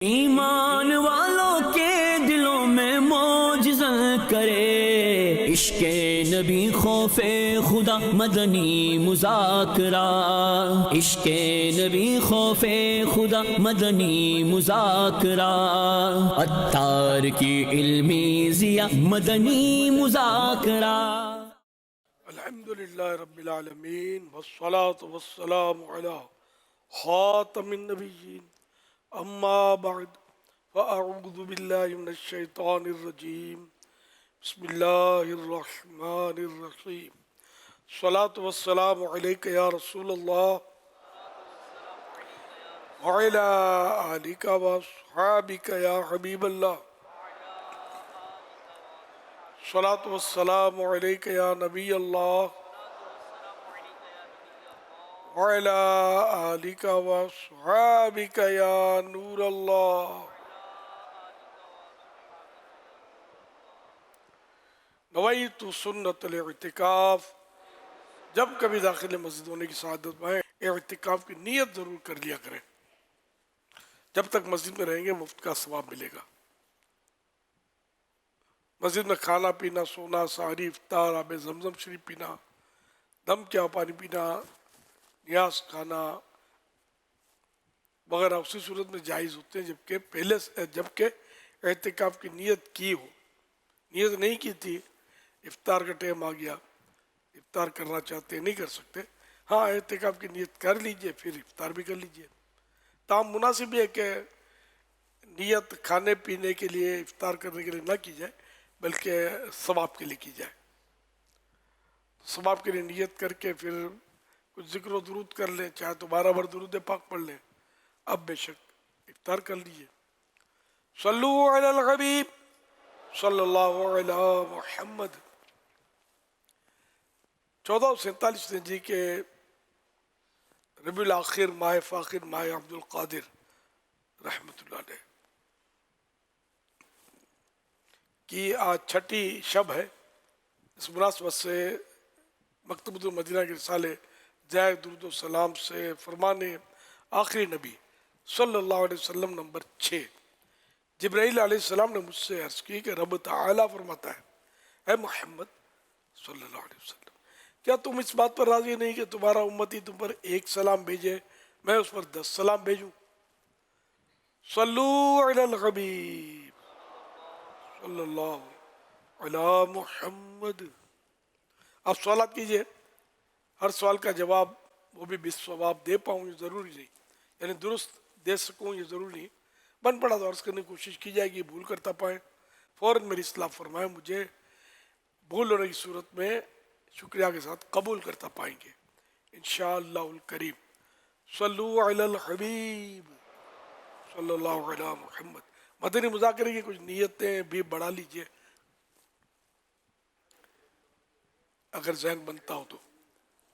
ایمان والوں کے دلوں میں معجزہ کرے عشق نبی خوف خدا مدنی مذاکرہ، عشق نبی خوف خدا مدنی مذاکرہ، عطار کی علمی ضیا مدنی مذاکرہ۔ الحمدللہ رب العالمین والصلاة والسلام علی خاتم النبیین اما بعد فاعوذ باللہ من الشیطان الرجیم بسم اللہ الرحمن الرحیم الصلاة والسلام علیک یا رسول اللہ وعلی آلک واصحابک یا حبیب اللہ، الصلاة والسلام علیک یا نبی اللہ وعلی آلک واصحابک یا نور اللہ۔ نویت سنت الاعتکاف، جب کبھی داخل مسجد ہونے کی سعادت پائیں اعتکاف کی نیت ضرور کر لیا کریں۔ جب تک مسجد میں رہیں گے مفت کا ثواب ملے گا۔ مسجد میں کھانا پینا، سونا، سحری، افطار، آب زمزم شریف پینا، دم کیا پانی پینا، نیاز کھانا وغیرہ اسی صورت میں جائز ہوتے ہیں جبکہ اعتکاف کی نیت کی ہو۔ نیت نہیں کی تھی، افطار کا ٹائم آ گیا، افطار کرنا چاہتے ہیں نہیں کر سکتے، ہاں اعتکاف کی نیت کر لیجئے، پھر افطار بھی کر لیجئے۔ تاہم مناسب یہ ہے کہ نیت کھانے پینے کے لیے، افطار کرنے کے لیے نہ کی جائے بلکہ ثواب کے لیے کی جائے۔ ثواب کے لیے نیت کر کے پھر کچھ ذکر و درود کر لیں، چاہے تو 12 بار درود پاک پڑھ لیں، اب بے شک افطار کر لیجئے۔ صلو علی الحبیب صلی اللہ علی محمد۔ 1447 ہجری کے ربیع الاخر ماہ فاخر ماہ عبد القادر رحمۃ اللہ علیہ کی آج چھٹی شب ہے۔ اس مناسبت سے مکتبۃ المدینہ کے رسالے زائد درود و سلام سے فرمان آخری نبی صلی اللہ علیہ وسلم نمبر 6، جبرائیل علیہ السلام نے مجھ سے عرض کی کہ رب تعالیٰ فرماتا ہے، اے محمد صلی اللہ علیہ وسلم، کیا تم اس بات پر راضی نہیں کہ تمہارا امتی تم پر ایک سلام بھیجے، میں اس پر 10 سلام بھیجوں؟ صلو علی الحبیب صلی اللہ علی محمد۔ آپ سوالات کیجئے، ہر سوال کا جواب وہ بھی بالصواب دے پاؤں یہ ضروری نہیں، یعنی درست دے سکوں یہ ضروری نہیں، بن پڑا تو عرض کرنے کی کوشش کی جائے گی، بھول کرتا پائیں فوراً میری اصلاح فرمائیں، مجھے بھول ہونے کی صورت میں شکریہ کے ساتھ قبول کرتا پائیں گے انشاءاللہ الکریم۔ صلو علی الحبیب صلی اللہ علی محمد۔ مدنی مذاکرے کی کچھ نیتیں بھی بڑھا لیجئے اگر ذہن بنتا ہو تو،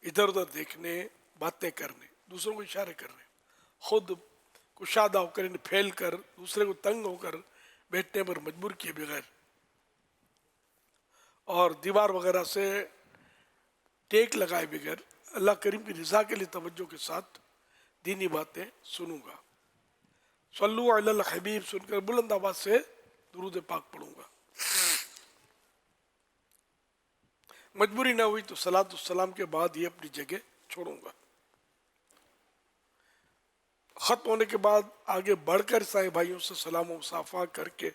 ادھر ادھر دیکھنے، باتیں کرنے، دوسروں کو اشارے کرنے، خود کشادہ ہو کر پھیل کر دوسرے کو تنگ ہو کر بیٹھنے پر مجبور کیے بغیر، اور دیوار وغیرہ سے ٹیک لگائے بغیر اللہ کریم کی رضا کے لیے توجہ کے ساتھ دینی باتیں سنوں گا۔ صلو علی الحبیب سن کر بلند آواز سے درود پاک پڑھوں گا۔ مجبوری نہ ہوئی تو صلاۃ السلام کے بعد ہی اپنی جگہ چھوڑوں گا۔ ختم ہونے کے بعد آگے بڑھ کر سائے بھائیوں سے سلام و مصافحہ کر کے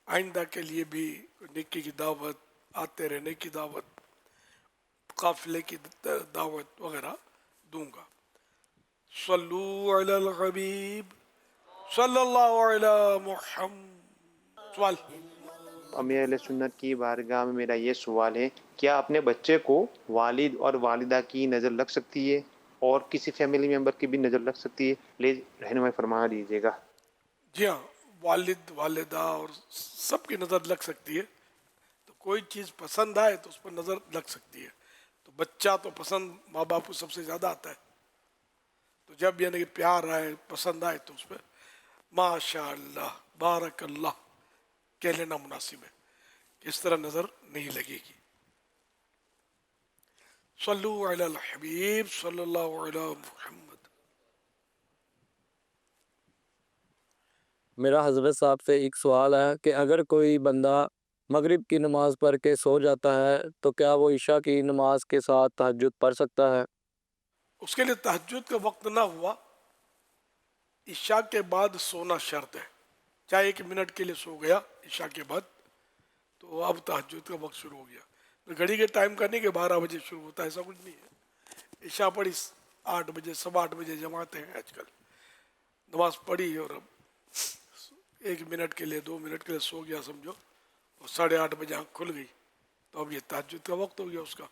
آئندہ کے لیے بھی نیکی کی دعوت، آتے رہنے کی دعوت، قافلے کی دعوت وغیرہ دوں گا۔ صلو علی الحبیب صلی اللہ علی محمد۔ سوال؟ امیر اہل سنت کی بارگاہ میں میرا یہ سوال ہے، کیا اپنے بچے کو والد اور والدہ کی نظر لگ سکتی ہے اور کسی فیملی ممبر کی بھی نظر لگ سکتی ہے؟ پلیز رہنمائی فرما دیجیے گا۔ جی ہاں، والد والدہ اور سب کی نظر لگ سکتی ہے۔ تو کوئی چیز پسند آئے تو اس پر نظر لگ سکتی ہے۔ تو بچہ تو پسند ماں باپ کو سب سے زیادہ آتا ہے، تو جب یعنی کہ پیار آئے، پسند آئے تو اس پہ ماشاء اللہ بارک اللہ کہہ لینا مناسب ہے، اس طرح نظر نہیں لگے گی۔ صلو علی الحبیب صلی اللہ علی محمد۔ میرا حضرت صاحب سے ایک سوال ہے کہ اگر کوئی بندہ مغرب کی نماز پڑھ کے سو جاتا ہے تو کیا وہ عشاء کی نماز کے ساتھ تہجد پڑھ سکتا ہے؟ اس کے لیے تہجد کا وقت نہ ہوا، عشاء کے بعد سونا شرط ہے، چاہے 1 منٹ کے لیے سو گیا عشاء کے بعد تو اب تہجد کا وقت شروع ہو گیا۔ گھڑی کے ٹائم کا نہیں کہ 12 بجے شروع ہوتا ہے، ایسا کچھ نہیں ہے۔ عشاء پڑھی 8 بجے 8:15 جماعتیں ہیں آج کل، نماز پڑھی اور اب 1 منٹ کے لیے 2 منٹ کے لیے سو گیا سمجھو، اور 8:30 بجے آنکھ کھل گئی تو اب یہ تہجد کا وقت ہو گیا اس کا۔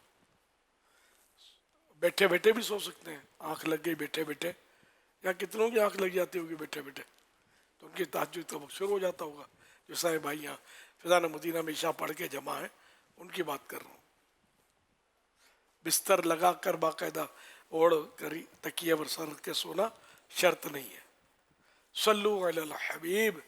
بیٹھے بیٹھے بھی سو سکتے ہیں، آنکھ لگ گئی بیٹھے بیٹھے، یا کتنوں کی آنکھ لگ جاتی ہوگی بیٹھے بیٹھے تو ان کی تہجد کا وقت شروع ہو جاتا ہوگا۔ جو سارے بھائی یہاں فضان مدینہ میں عشاء پڑھ کے جمع ہیں ان کی بات کر رہا ہوں۔ بستر لگا کر باقاعدہ اوڑھ کر تکیے پر سر رکھ کے سونا شرط نہیں ہے۔ صلو علی الحبیب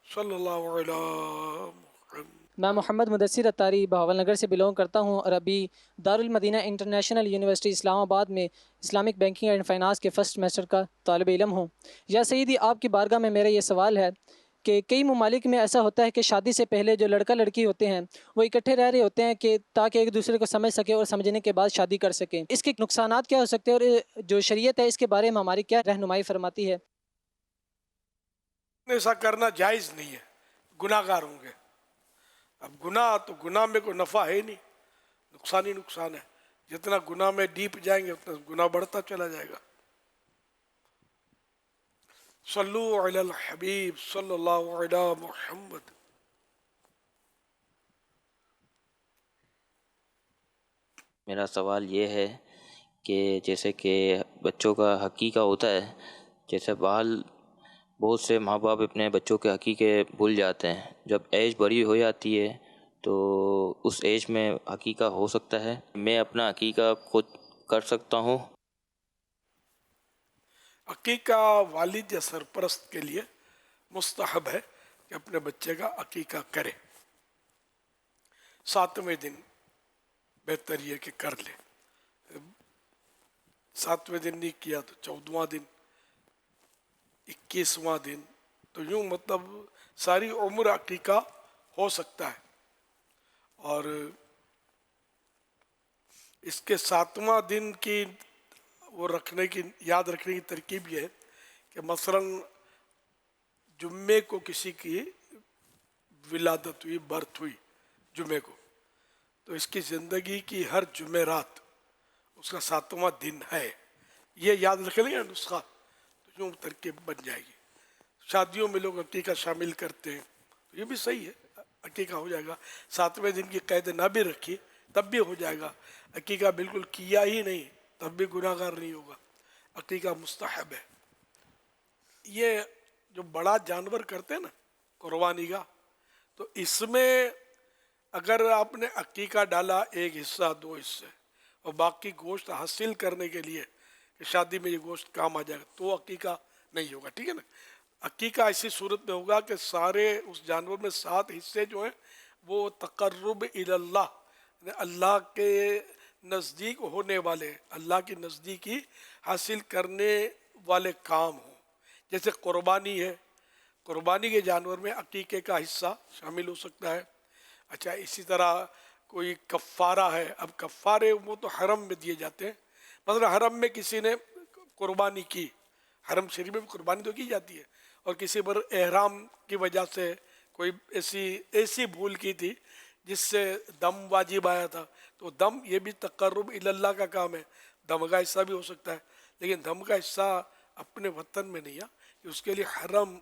صلی اللہ علیہ محمد۔ میں محمد مدثر اتاری بہاول نگر سے بلونگ کرتا ہوں اور ابھی دارالمدینہ انٹرنیشنل یونیورسٹی اسلام آباد میں اسلامک بینکنگ اینڈ فائنانس کے فرسٹ سیمسٹر کا طالب علم ہوں۔ یا سیدی، آپ کی بارگاہ میں میرا یہ سوال ہے کہ کئی ممالک میں ایسا ہوتا ہے کہ شادی سے پہلے جو لڑکا لڑکی ہوتے ہیں وہ اکٹھے رہ رہے ہوتے ہیں کہ تاکہ ایک دوسرے کو سمجھ سکیں اور سمجھنے کے بعد شادی کر سکیں۔ اس کے نقصانات کیا ہو سکتے ہیں اور جو شریعت ہے اس کے بارے میں ہماری کیا رہنمائی فرماتی ہے؟ ایسا کرنا جائز نہیں ہے، گناہ گار ہوں گے۔ اب گناہ تو گناہ میں کوئی نفع ہے نہیں، نقصان ہی نقصان ہے۔ جتنا گناہ میں ڈیپ جائیں گے اتنا گناہ بڑھتا چلا جائے گا۔ صلو علی الحبیب صلی اللہ علی محمد۔ میرا سوال یہ ہے کہ جیسے کہ بچوں کا حقیقہ ہوتا ہے، جیسے بہت سے ماں باپ اپنے بچوں کے حقیقے بھول جاتے ہیں، جب ایج بڑی ہو جاتی ہے تو اس ایج میں حقیقہ ہو سکتا ہے، میں اپنا حقیقہ خود کر سکتا ہوں۔ عقیقہ والد یا سرپرست کے لیے مستحب ہے کہ اپنے بچے کا عقیقہ کرے۔ 7ویں دن بہتر یہ کہ کر لے، 7ویں دن نہیں کیا تو 14واں دن، 21واں دن، تو یوں مطلب ساری عمر عقیقہ ہو سکتا ہے۔ اور اس کے 7واں دن کی وہ رکھنے کی یاد رکھنے کی ترکیب یہ ہے کہ مثلاً جمعے کو کسی کی ولادت ہوئی، برتھ ہوئی جمعے کو، تو اس کی زندگی کی ہر جمعرات اس کا 7واں دن ہے، یہ یاد رکھ لیں گے نسخہ تو یوں ترکیب بن جائے گی۔ شادیوں میں لوگ عقیقہ شامل کرتے ہیں، تو یہ بھی صحیح ہے، عقیقہ ہو جائے گا۔ 7ویں دن کی قید نہ بھی رکھی تب بھی ہو جائے گا، عقیقہ بالکل کیا ہی نہیں تب بھی گناہ گار نہیں ہوگا۔ عقیقہ مستحب ہے۔ یہ جو بڑا جانور کرتے ہیں نا قربانی کا، تو اس میں اگر آپ نے عقیقہ ڈالا 1 حصہ 2 حصے اور باقی گوشت حاصل کرنے کے لیے کہ شادی میں یہ گوشت کام آ جائے گا تو عقیقہ نہیں ہوگا، ٹھیک ہے نا۔ عقیقہ ایسی صورت میں ہوگا کہ سارے اس جانور میں 7 حصے جو ہیں وہ تقرب اللہ، اللہ کے نزدیک ہونے والے، اللہ کی نزدیکی حاصل کرنے والے کام ہوں۔ جیسے قربانی ہے، قربانی کے جانور میں عقیقے کا حصہ شامل ہو سکتا ہے۔ اچھا، اسی طرح کوئی کفارہ ہے، اب کفارے وہ تو حرم میں دیے جاتے ہیں۔ مثلا حرم میں کسی نے قربانی کی، حرم شریف میں بھی قربانی تو کی جاتی ہے، اور کسی پر احرام کی وجہ سے کوئی ایسی بھول کی تھی جس سے دم واجب آیا تھا، تو دم یہ بھی تقرب اللہ کا کام ہے، دم کا حصہ بھی ہو سکتا ہے، لیکن دم کا حصہ اپنے وطن میں نہیں ہے، کہ اس کے لیے حرم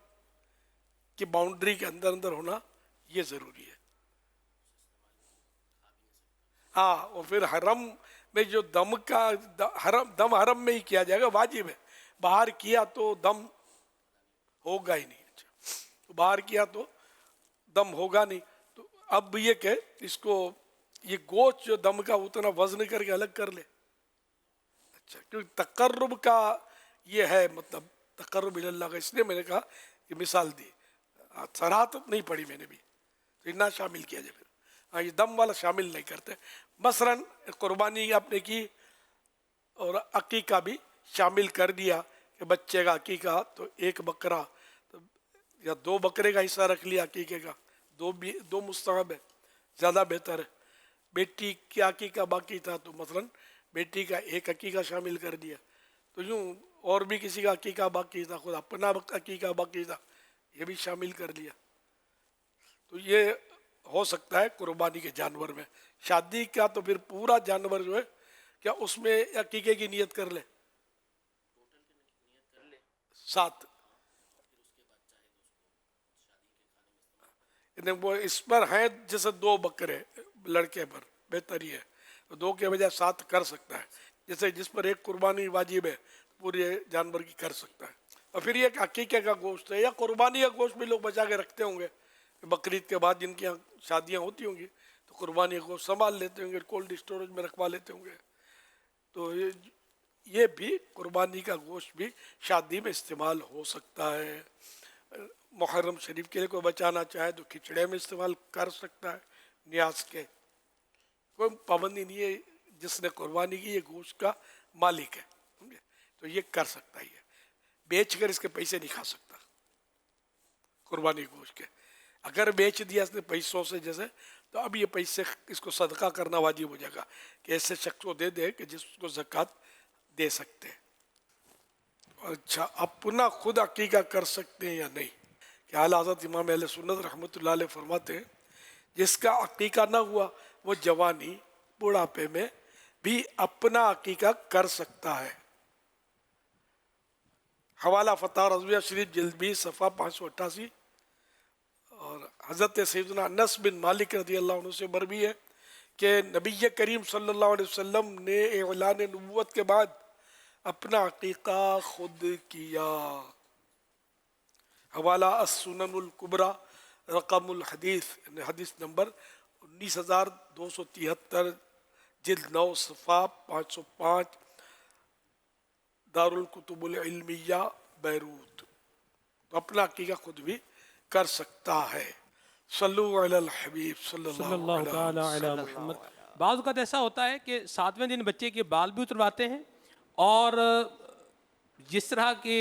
کی باؤنڈری کے اندر ہونا یہ ضروری ہے۔ ہاں، اور پھر حرم میں جو دم کا دم حرم میں ہی کیا جائے گا، واجب ہے، باہر کیا تو دم ہوگا ہی نہیں۔ اچھا، باہر کیا تو دم ہوگا نہیں، تو اب یہ کہ اس کو یہ گوشت جو دم کا اتنا وزن کر کے الگ کر لے۔ اچھا، کیونکہ تقرب کا یہ ہے مطلب تقرب اللہ کا، اس لیے میں نے کہا کہ مثال دی، صراحت نہیں پڑھی میں نے بھی، تو اتنا شامل کیا جائے۔ پھر ہاں، یہ دم والا شامل نہیں کرتے۔ مثلاً قربانی آپ نے کی اور عقیقہ بھی شامل کر دیا کہ بچے کا عقیقہ تو 1 بکرا، تو या 2 बकरे का हिस्सा रख लिया अकीके का, 2 मुस्तहब है, ज़्यादा बेहतर है। बेटी की अकीका बाकी था तो मसलन बेटी का एक अकीका शामिल कर दिया, तो यूँ और भी किसी का अकीका बाकी था, खुद अपना अकीका बाकी था, ये भी शामिल कर लिया। तो ये हो सकता है कुर्बानी के जानवर में। शादी का तो फिर पूरा जानवर जो है क्या उसमें अकीके की नियत कर ले 7, वो इस पर हैं जैसे 2 बकरे लड़के पर बेहतर ही है, तो 2 के बजाय 7 कर सकता है। जैसे जिस पर एक कुर्बानी वाजिब है पूरे जानवर की कर सकता है। और फिर ये अकीके का गोश्त है या कुर्बानी का गोश्त भी लोग बचा के रखते होंगे, बकरीद के बाद जिनकी यहाँ शादियाँ होती होंगी तो कुर्बानी का गोश्त संभाल लेते होंगे, कोल्ड स्टोरेज में रखवा लेते होंगे। तो ये भी कुर्बानी का गोश्त भी शादी में इस्तेमाल हो सकता है। मुहर्रम शरीफ के लिए कोई बचाना चाहे तो खिचड़े में इस्तेमाल कर सकता है, न्याज के, कोई पाबंदी नहीं है। जिसने कुर्बानी की ये गोश्त का मालिक है, समझे, तो ये कर सकता ही है। बेच कर इसके पैसे नहीं खा सकता कुर्बानी गोश्त के। अगर बेच दिया इसने पैसों से जैसे, तो अब ये पैसे इसको सदका करना वाजिब हो जाएगा कि ऐसे शख्स को दे दे कि जिसको ज़कात दे सकते हैं। अच्छा, अपना खुद अकीका कर सकते हैं या नहीं? कि आला हज़रत इमाम अहले सुन्नत रहमतुल्लाह अलैह फरमाते हैं जिसका अकीका ना हुआ वो जवानी बुढ़ापे में भी अपना अकीका कर सकता है। हवाला फतह रज़विया शरीफ जिल्द 20 सफ़ा 588। और हज़रत सैयदना अनस बिन मालिक रज़ी अल्लाह अन्हु से मरवी है कि नबी करीम सल्लल्लाहु अलैहि वसल्लम ने ऐलान नबुव्वत के बाद अपना अकीका खुद किया। हवाला अस्सुननुल कुबरा रकमुल हदीस, हदीस नंबर 19273 जिल्द 9 सफ़ा 505 दारुल कुतुबुल इल्मिया बैरूत। तो अपना अकीका खुद भी कर सकता है। सल्लु अलल हबीब सल्लल्लाहु अलैहि वसल्लम। बाज़ औक़ात ऐसा होता है कि 7वें दिन बच्चे के बाल भी उतरवाते हैं और जिस तरह के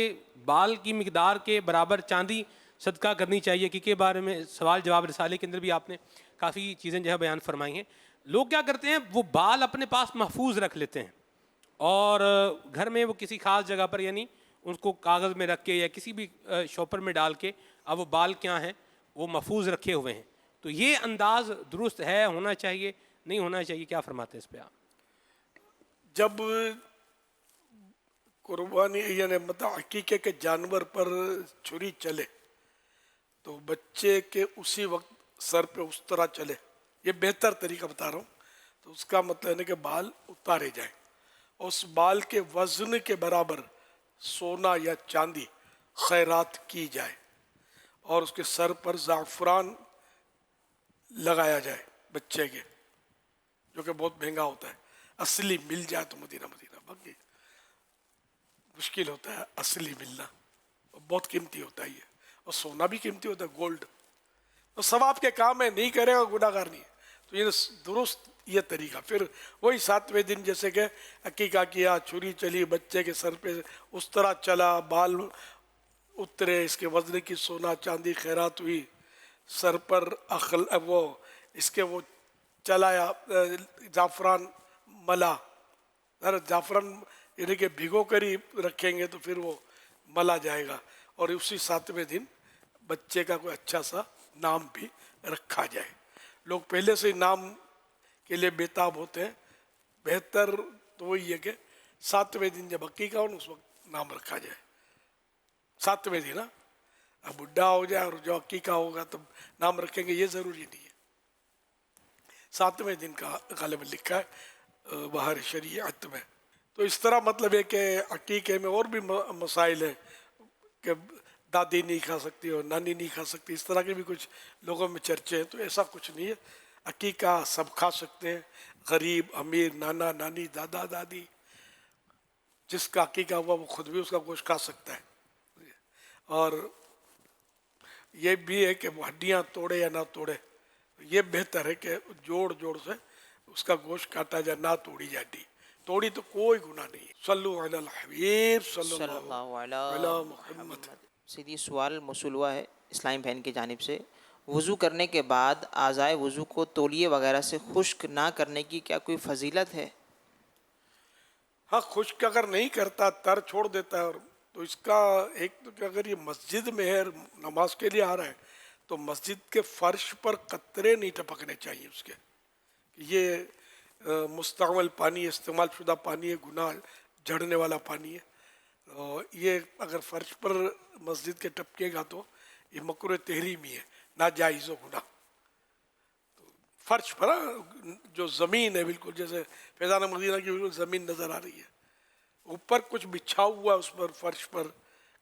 बाल की मिकदार के बराबर चांदी सदका करनी चाहिए के बारे में सवाल जवाब रिसाले के अंदर भी आपने काफ़ी चीज़ें जो है बयान फरमाई हैं। लोग क्या करते हैं, वो बाल अपने पास महफूज रख लेते हैं और घर में वो किसी ख़ास जगह पर, यानी उसको कागज़ में रख के या किसी भी शॉपर में डाल के, अब वो बाल क्या हैं वो महफूज रखे हुए हैं। तो ये अंदाज़ दुरुस्त है, होना चाहिए, नहीं होना चाहिए, क्या फरमाते हैं इस पर आप? जब कुर्बानी यानी मतलब अकीके के जानवर पर छुरी चले तो बच्चे के उसी वक्त सर पे उस तरह चले, ये बेहतर तरीका बता रहा हूँ। तो उसका मतलब है कि बाल उतारे जाए, उस बाल के वज़न के बराबर सोना या चांदी खैरात की जाए और उसके सर पर ज़ाफ़रान लगाया जाए बच्चे के, जो कि बहुत महंगा होता है। असली मिल जाए तो मदीना बाकी मुश्किल होता है असली मिलना, और बहुत कीमती होता है ये, और सोना भी कीमती होता है, गोल्ड। तो सवाब के काम है, नहीं करेगा गुनाहगार नहीं है। तो ये दुरुस्त ये तरीका। फिर वही 7वें दिन जैसे कि अकीका किया, छुरी चली बच्चे के सर पे उस तरह चला, बाल उतरे, इसके वजन की सोना चांदी खैरात हुई, सर पर अखल वो इसके वो चलाया, ज़ाफ़रान मला, ज़ाफ़रान यानी कि भिगो कर ही रखेंगे तो फिर वो मला जाएगा। और उसी 7वें दिन बच्चे का कोई अच्छा सा नाम भी रखा जाए। लोग पहले से ही नाम के लिए बेताब होते हैं, बेहतर तो वही है कि 7वें दिन जब अकीका हो उस वक्त नाम रखा जाए। 7वें दिन, अब बुढ़ा हो जाए और जो अकीका होगा तब नाम रखेंगे ये ज़रूरी नहीं है। 7वें दिन का गालिबन लिखा है बाहर शरीयत में। तो इस तरह मतलब है कि अकीके में और भी मसाइल है कि दादी नहीं खा सकती और नानी नहीं खा सकती, इस तरह के भी कुछ लोगों में चर्चे हैं। तो ऐसा कुछ नहीं है, अकीका सब खा सकते हैं, गरीब अमीर, नाना नानी, दादा दादी, जिसका अकीका हुआ वो खुद भी उसका गोश्त खा सकता है। और ये भी है कि हड्डियाँ तोड़े या ना तोड़े, ये बेहतर है कि जोड़ जोड़ से उसका गोश्त काटा जाए, ना तोड़ी जाए हड्डी। तोड़ी तो कोई गुनाह नहीं है। सल्लु अलल हबीब सल्लल्लाहु अलैहि मुहम्मद। सीधी सवाल मौसूल हुआ है اسلامی بہن کی جانب سے وضو کرنے کے بعد اعضائے وضو کو تولیے وغیرہ سے خشک نہ کرنے کی کیا کوئی فضیلت ہے؟ ہاں، خشک اگر نہیں کرتا، تر چھوڑ دیتا ہے، اور تو اس کا ایک تو کہ اگر یہ مسجد میں ہے، نماز کے لیے آ رہا ہے، تو مسجد کے فرش پر قطرے نہیں ٹپکنے چاہیے اس کے، کہ یہ مستعمل پانی، استعمال شدہ پانی ہے، گناہ جھڑنے والا پانی ہے، اور یہ اگر فرش پر مسجد کے ٹپکے گا تو یہ مکروہ تحریمی ہے، ناجائز و گناہ۔ فرش پر جو زمین ہے، بالکل جیسے فیضان مدینہ کی بالکل زمین نظر آ رہی ہے، اوپر کچھ بچھا ہوا اس پر، فرش پر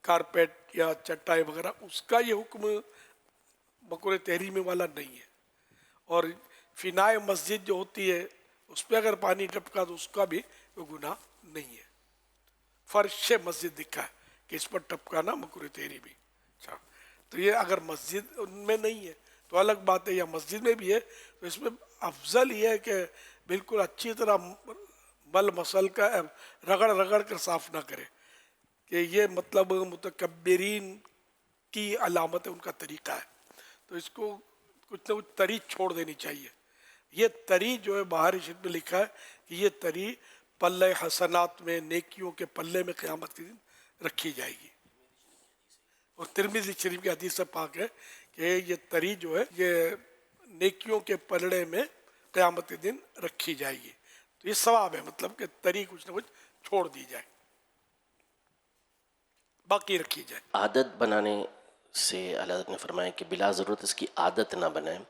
کارپیٹ یا چٹائی وغیرہ، اس کا یہ حکم مکروہ تحریمی والا نہیں ہے۔ اور فنائے مسجد جو ہوتی ہے اس پہ اگر پانی ٹپکا تو اس کا بھی کوئی گناہ نہیں ہے۔ فرش مسجد دکھا ہے کہ اس پر ٹپکانا مکروہ تحریمی۔ اچھا، تو یہ اگر مسجد ان میں نہیں ہے تو الگ بات ہے، یا مسجد میں بھی ہے تو اس میں افضل یہ ہے کہ بالکل اچھی طرح مل مسل کا رگڑ رگڑ کر صاف نہ کرے، کہ یہ مطلب متکبرین کی علامت ہے، ان کا طریقہ ہے، تو اس کو کچھ نہ کچھ تری چھوڑ دینی چاہیے۔ یہ تری جو ہے باہر شریف میں لکھا ہے کہ یہ تری پلے حسنات میں، نیکیوں کے پلے میں قیامت کے دن رکھی جائے گی، اور ترمذی شریف کی حدیث سے پاک ہے کہ یہ تری جو ہے یہ نیکیوں کے پلڑے میں قیامت کے دن رکھی جائے گی، تو یہ ثواب ہے، مطلب کہ تری کچھ نہ کچھ چھوڑ دی جائے، باقی رکھی جائے۔ عادت بنانے سے اللہ حضرت نے فرمایا کہ بلا ضرورت اس کی عادت نہ بنائیں،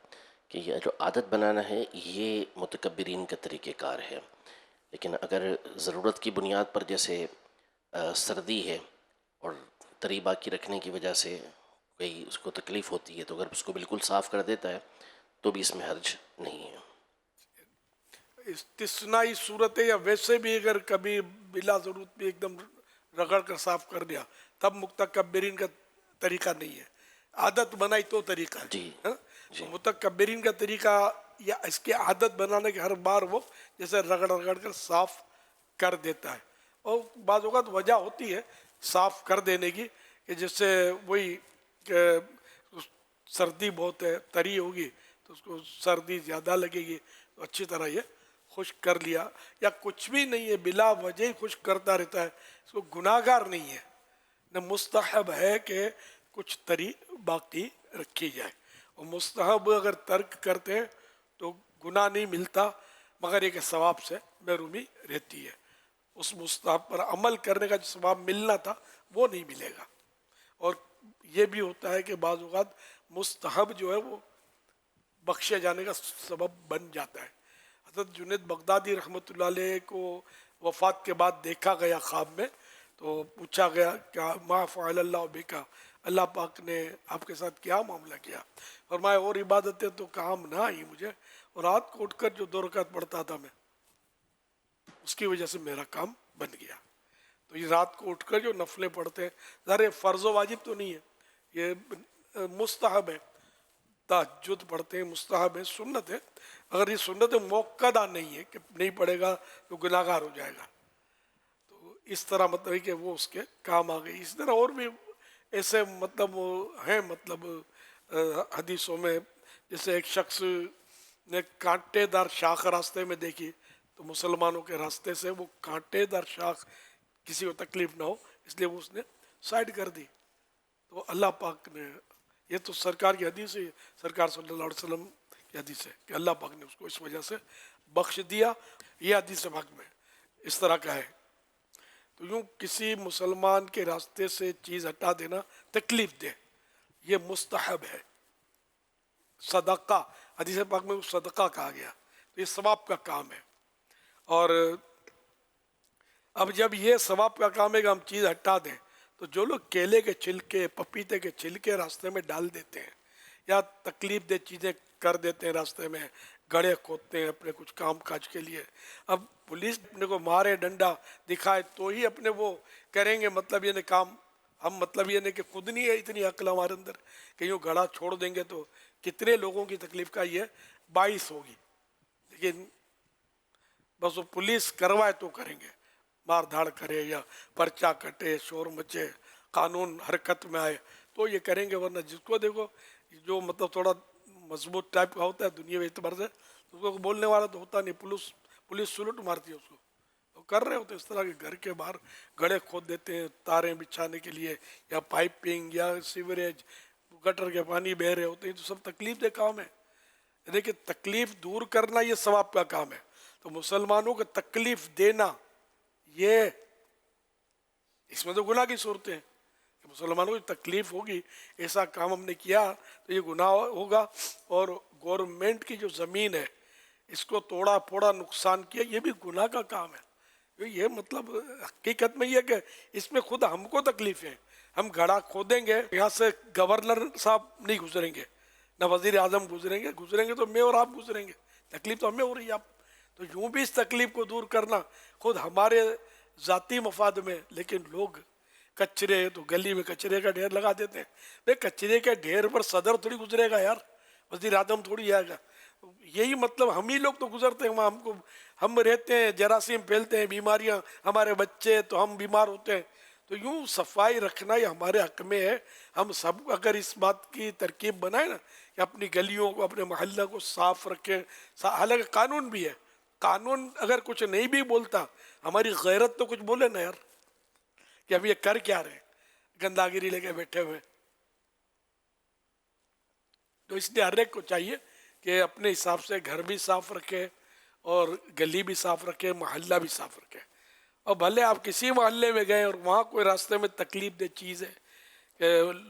کہ یہ جو عادت بنانا ہے یہ متکبرین کا طریقہ کار ہے، لیکن اگر ضرورت کی بنیاد پر جیسے سردی ہے اور تری باقی رکھنے کی وجہ سے کوئی اس کو تکلیف ہوتی ہے تو اگر اس کو بالکل صاف کر دیتا ہے تو بھی اس میں حرج نہیں ہے۔ استثنائی صورت ہے، یا ویسے بھی اگر کبھی بلا ضرورت بھی ایک دم رگڑ کر صاف کر دیا تب متکبرین کا طریقہ نہیں ہے، عادت بنائی تو طریقہ ہے۔ جی تو متکبرین کا طریقہ یا اس کی عادت بنانے کے ہر بار وہ جیسے رگڑ رگڑ کر صاف کر دیتا ہے، اور بعض اوقات وجہ ہوتی ہے صاف کر دینے کی، کہ جس سے وہی کہ سردی بہت ہے، تری ہوگی تو اس کو سردی زیادہ لگے گی، تو اچھی طرح یہ خشک کر لیا، یا کچھ بھی نہیں ہے بلا وجہ ہی خشک کرتا رہتا ہے، اس کو گناہ گار نہیں ہے، نہ مستحب ہے کہ کچھ تری باقی رکھی جائے، اور مستحب اگر ترک کرتے ہیں تو گناہ نہیں ملتا، مگر یہ کہ ثواب سے محرومی رہتی ہے، اس مستحب پر عمل کرنے کا جو ثواب ملنا تھا وہ نہیں ملے گا۔ اور یہ بھی ہوتا ہے کہ بعض اوقات مستحب جو ہے وہ بخشے جانے کا سبب بن جاتا ہے۔ حضرت جنید بغدادی رحمۃ اللہ علیہ کو وفات کے بعد دیکھا گیا خواب میں، تو پوچھا گیا کہ ما فعل اللہ بکا، اللہ پاک نے آپ کے ساتھ کیا معاملہ کیا؟ فرمایا اور عبادتیں تو کام نہ آئی مجھے، اور رات کو اٹھ کر جو 2 رکعت پڑھتا تھا میں، اس کی وجہ سے میرا کام بن گیا۔ تو یہ رات کو اٹھ کر جو نفلیں پڑھتے ہیں، ظاہر فرض و واجب تو نہیں ہے، یہ مستحب ہے، تہجد پڑھتے ہیں مستحب ہے، سنت ہے، اگر یہ سنت موقدہ نہیں ہے کہ نہیں پڑھے گا تو گناہ گار ہو جائے گا، تو اس طرح مطلب ہے کہ وہ اس کے کام آ گئی۔ اس طرح اور بھی ایسے مطلب ہیں، مطلب حدیثوں میں، جیسے ایک شخص نے کانٹے دار شاخ راستے میں دیکھی، تو مسلمانوں کے راستے سے وہ کانٹے دار شاخ کسی کو تکلیف نہ ہو اس لیے وہ اس نے سائڈ کر دی، تو اللہ پاک نے، یہ تو سرکار کی حدیث ہے، سرکار صلی اللہ علیہ وسلم کی حدیث ہے کہ اللہ پاک نے اس کو اس وجہ سے بخش دیا، یہ حدیث پاک میں اس طرح کا ہے۔ تو یوں کسی مسلمان کے راستے سے چیز ہٹا دینا تکلیف دہ، یہ مستحب ہے، صدقہ، حدیث پاک میں صدقہ کہا گیا، تو یہ ثواب کا کام ہے۔ اور اب جب یہ ثواب کا کام ہے کہ ہم چیز ہٹا دیں، تو جو لوگ کیلے کے چھلکے، پپیتے کے چھلکے راستے میں ڈال دیتے ہیں، یا تکلیف دہ چیزیں کر دیتے ہیں راستے میں، گڑھے کھودتے ہیں اپنے کچھ کام کاج کے لیے، اب پولیس اپنے کو مارے ڈنڈا دکھائے تو ہی اپنے وہ کریں گے، مطلب یہ نہیں کام، ہم مطلب یہ نہیں کہ خود نہیں ہے اتنی عقل ہمارے اندر کہ یوں گڑھا چھوڑ دیں گے تو کتنے لوگوں کی تکلیف کا یہ باعث ہوگی، لیکن بس وہ پولیس کروائے تو کریں گے، مار دھاڑ کرے یا پرچہ کٹے، شور مچے، قانون حرکت میں آئے तो ये करेंगे, वरना जिसको देखो जो मतलब थोड़ा मजबूत टाइप का होता है दुनिया एतबार से, तो उसको बोलने वाला तो होता नहीं, पुलिस सुलट मारती है उसको। तो कर रहे होते इस तरह के, घर के बाहर गड्ढे खोद देते हैं तारें बिछाने के लिए, या पाइपिंग या सीवरेज, गटर के पानी बह रहे होते हैं, तो सब तकलीफ दे काम है। देखिए तकलीफ दूर करना ये सवाब का काम है, तो मुसलमानों को तकलीफ देना ये इसमें तो गुनाह की सूरतें हैं कि मुसलमानों को तकलीफ होगी, ऐसा काम हमने किया तो ये गुनाह होगा। और गवर्नमेंट की जो ज़मीन है इसको तोड़ा फोड़ा नुकसान किया, ये भी गुनाह का काम है। तो ये मतलब हकीकत में ये कि इसमें खुद हमको तकलीफ है। हम गड्ढा खोदेंगे, यहाँ से गवर्नर साहब नहीं गुजरेंगे, न वजीर आजम गुजरेंगे तो मैं और आप गुजरेंगे, तकलीफ तो हमें हो रही है। आप तो यूं भी इस तकलीफ को दूर करना खुद हमारे ज़ाती मफाद में, लेकिन लोग कचरे तो गली में कचरे का ढेर लगा देते हैं। भाई कचरे के ढेर पर सदर थोड़ी गुजरेगा यार, वजीर आजम थोड़ी आएगा। यही मतलब हम ही लोग तो गुजरते हैं वहाँ, हम रहते हैं, जरासीम फैलते हैं, बीमारियाँ, हमारे बच्चे तो हम बीमार होते हैं। तो यूँ सफाई रखना ये हमारे हक में है। हम सब अगर इस बात की तरकीब बनाए ना कि अपनी गलियों को, अपने मोहल्ला को साफ रखें, हालांकि कानून भी है, कानून अगर कुछ नहीं भी बोलता, हमारी गैरत तो कुछ बोले ना यार कि हम ये कर क्या रहे, गंदागिरी लेके बैठे हुए। तो इसलिए हर एक को चाहिए कि अपने हिसाब से घर भी साफ रखे और गली भी साफ रखे, मोहल्ला भी साफ रखे। और भले आप किसी मोहल्ले में गए और वहाँ कोई रास्ते में तकलीफ दे चीज़ है कि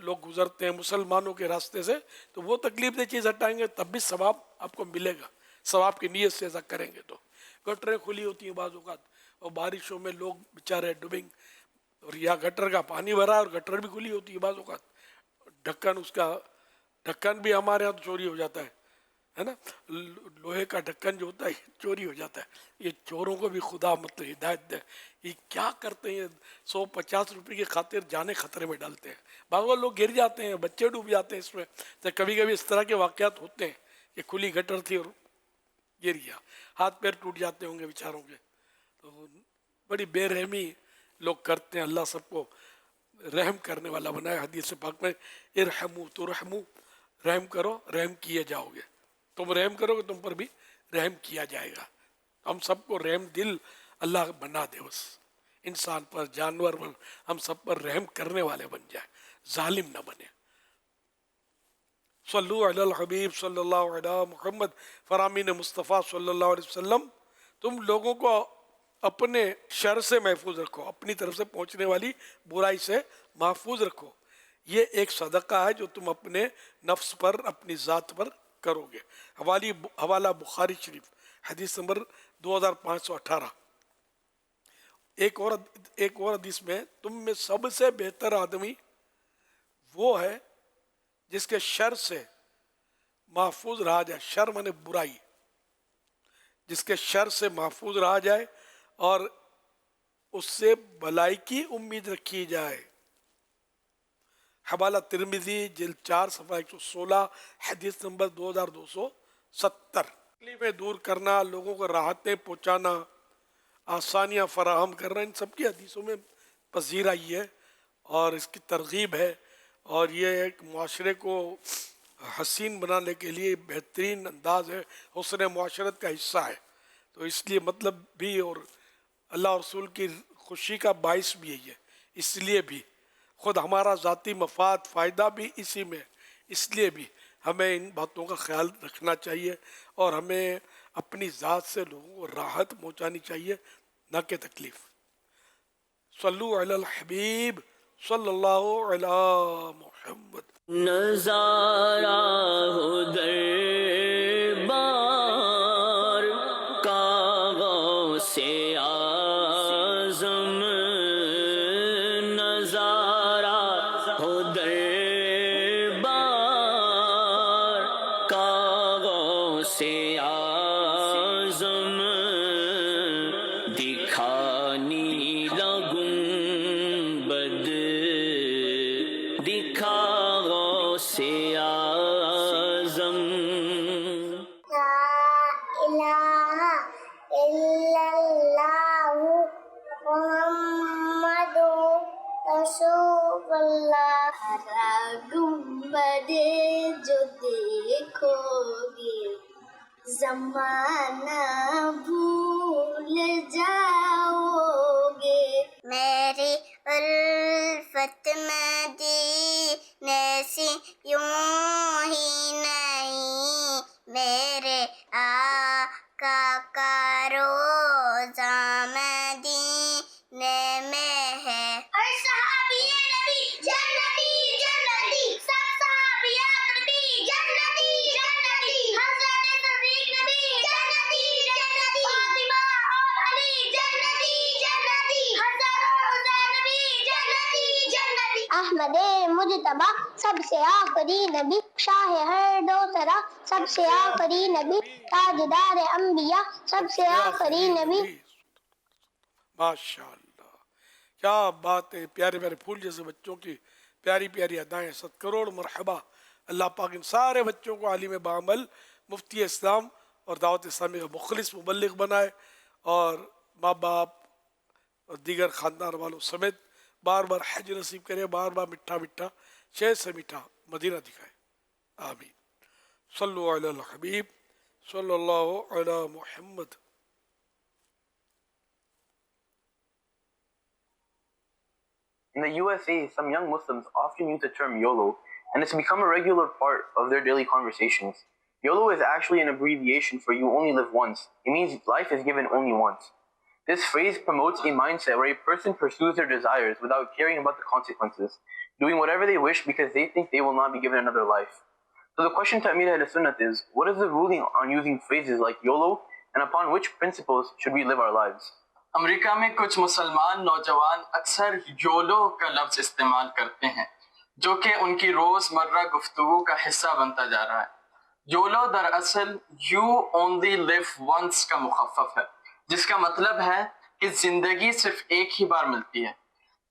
लोग गुजरते हैं मुसलमानों के रास्ते से, तो वो तकलीफ दे चीज़ हटाएंगे तब भी सवाब आपको मिलेगा, सवाब की नीयत से ऐसा करेंगे। तो गटरें खुली होती हैं बाज़ औक़ात, और बारिशों में लोग बेचारे डूबिंग, और या गटर का पानी भरा है और गटर भी खुली होती है बाज़ औक़ात, ढक्कन भी हमारे यहाँ तो चोरी हो जाता है ना, लोहे का ढक्कन जो होता है चोरी हो जाता है। ये चोरों को भी खुदा मतलब हिदायत दे, ये क्या करते हैं, 150 रुपये की खातिर जाने खतरे में डालते हैं। बार लोग गिर जाते हैं, बच्चे डूब जाते हैं इसमें। तो कभी कभी इस तरह के वाक़यात होते हैं कि खुली गटर थी और गिर गया, हाथ पैर टूट जाते होंगे बेचारों के। तो बड़ी बेरहमी लोग करते हैं। अल्लाह सबको रहम करने वाला बनाए। हदीस पाक में इरहमू तुरहमू, रहम करो रहम किए जाओगे, तुम रहम करोगे तुम पर भी रहम किया जाएगा। हम सबको रहम दिल अल्लाह बना दे, बस इंसान पर, जानवर पर, हम सब पर रहम करने वाले बन जाए, जालिम ना बने। सल्लु अलल हबीब सल्लल्लाहु अलैहि मुहम्मद, फरामीन मुस्तफ़ा सल्लल्लाहु अलैहि वसल्लम, तुम लोगों को अपने शर से महफूज रखो, अपनी तरफ से पहुंचने वाली बुराई से महफूज रखो। ये एक सदका है जो तुम अपने नफ्स पर, अपनी ज़ात पर करोगे। हवाला बुखारी शरीफ, हदीस नंबर 2518। एक और हदीस में, तुम में सबसे बेहतर आदमी वो है जिसके शर से महफूज रहा जाए, शर माने बुराई, जिसके शर से महफूज रहा जाए और उससे भलाई की उम्मीद रखी जाए। हवाला तिरमिजी जिल्द 4 सफ़ा 116, हदीस नंबर 2270। तकलीफें दूर करना, लोगों को राहतें पहुँचाना, आसानियाँ फराहम करना, इन सब की हदीसों में पजीराई है और इसकी तरगीब है। और ये एक मुआशरे को हसीन बनाने के लिए बेहतरीन अंदाज है, हुस्न मुआशरत का हिस्सा है। तो इसलिए मतलब भी, और अल्लाह और रसूल की खुशी का बाइस भी है ये, इसलिए भी खुद हमारा ज़ाती मफाद फ़ायदा भी इसी में, इसलिए भी हमें इन बातों का ख्याल रखना चाहिए और हमें अपनी ज़ात से लोगों को राहत पहुँचानी चाहिए, न कि तकलीफ़। सल्लु अलल हबीब सल्लल्लाहु अलैहि मुहम्मद। नजारा हो दरबार कागों से आज़म, नजारा हो दरबार कागों से आज़म, दिखानी लगूं बद दिखाओ से आज़म। ला इलाहा इल्लल्लाहु मुहम्मदुर रसूलुल्लाह। जो देखोगे ज़माना भूल जाओगे। मेरी उल्फत मदीने से यूं ही नहीं, मेरे आका का रोज़ा मदीने में है। और सहाबिए नबी जन्नती जन्नती, सब सहाबियात नबी जन्नती जन्नती, हज़रत सिद्दीक़ नबी जन्नती जन्नती, फातिमा और अली जन्नती जन्नती, हसन और हुसैन नबी जन्नती जन्नती। अहमद मुजतबा सबसे आखिरी नबी, शाह हर दो सरा सबसे आखिरी नबी, ताजदार अंबिया सबसे आखिरी नबी। माशाअल्लाह, क्या बात है। प्यारे प्यारे फूल जैसे बच्चों की प्यारी प्यारी अदाएं। 7 करोड़ मरहबा। अल्लाह पाक इन सारे बच्चों को आलिम बामल, मुफ्ती इस्लाम और दावत इस्लामी का मुखलिस मुबल्लिग बनाए, और माँ बाप और दीगर ख़ानदान वालों समेत बार बार हज नसीब करे, बार बार मिठा मिठा शहद से मीठा मदीना दिखाए। आमीन। सल्लु अलल हबीब सल्लल्लाहु अला Muhammad. In the USA, some young Muslims often use the term YOLO, and it's become a regular part of their daily conversations. YOLO is actually an abbreviation for you only live once. It means life is given only once. This phrase promotes a mindset where a person pursues their desires without caring about the consequences, doing whatever they wish because they think they will not be given another life. So the question to Amir al-Sunnat is, what is the ruling on using phrases like YOLO, and upon which principles should we live our lives? America में कुछ मुसलमान नौजवान अक्सर YOLO का लफ्ज़ इस्तेमाल करते हैं, जो कि उनकी रोज़मर्रा गुफ्तगू का हिस्सा बनता जा रहा है। योलो दरअसल यू ओनली लिव वंस का मुखफ़फ़ है, जिसका मतलब है कि ज़िंदगी सिर्फ एक ही बार मिलती है।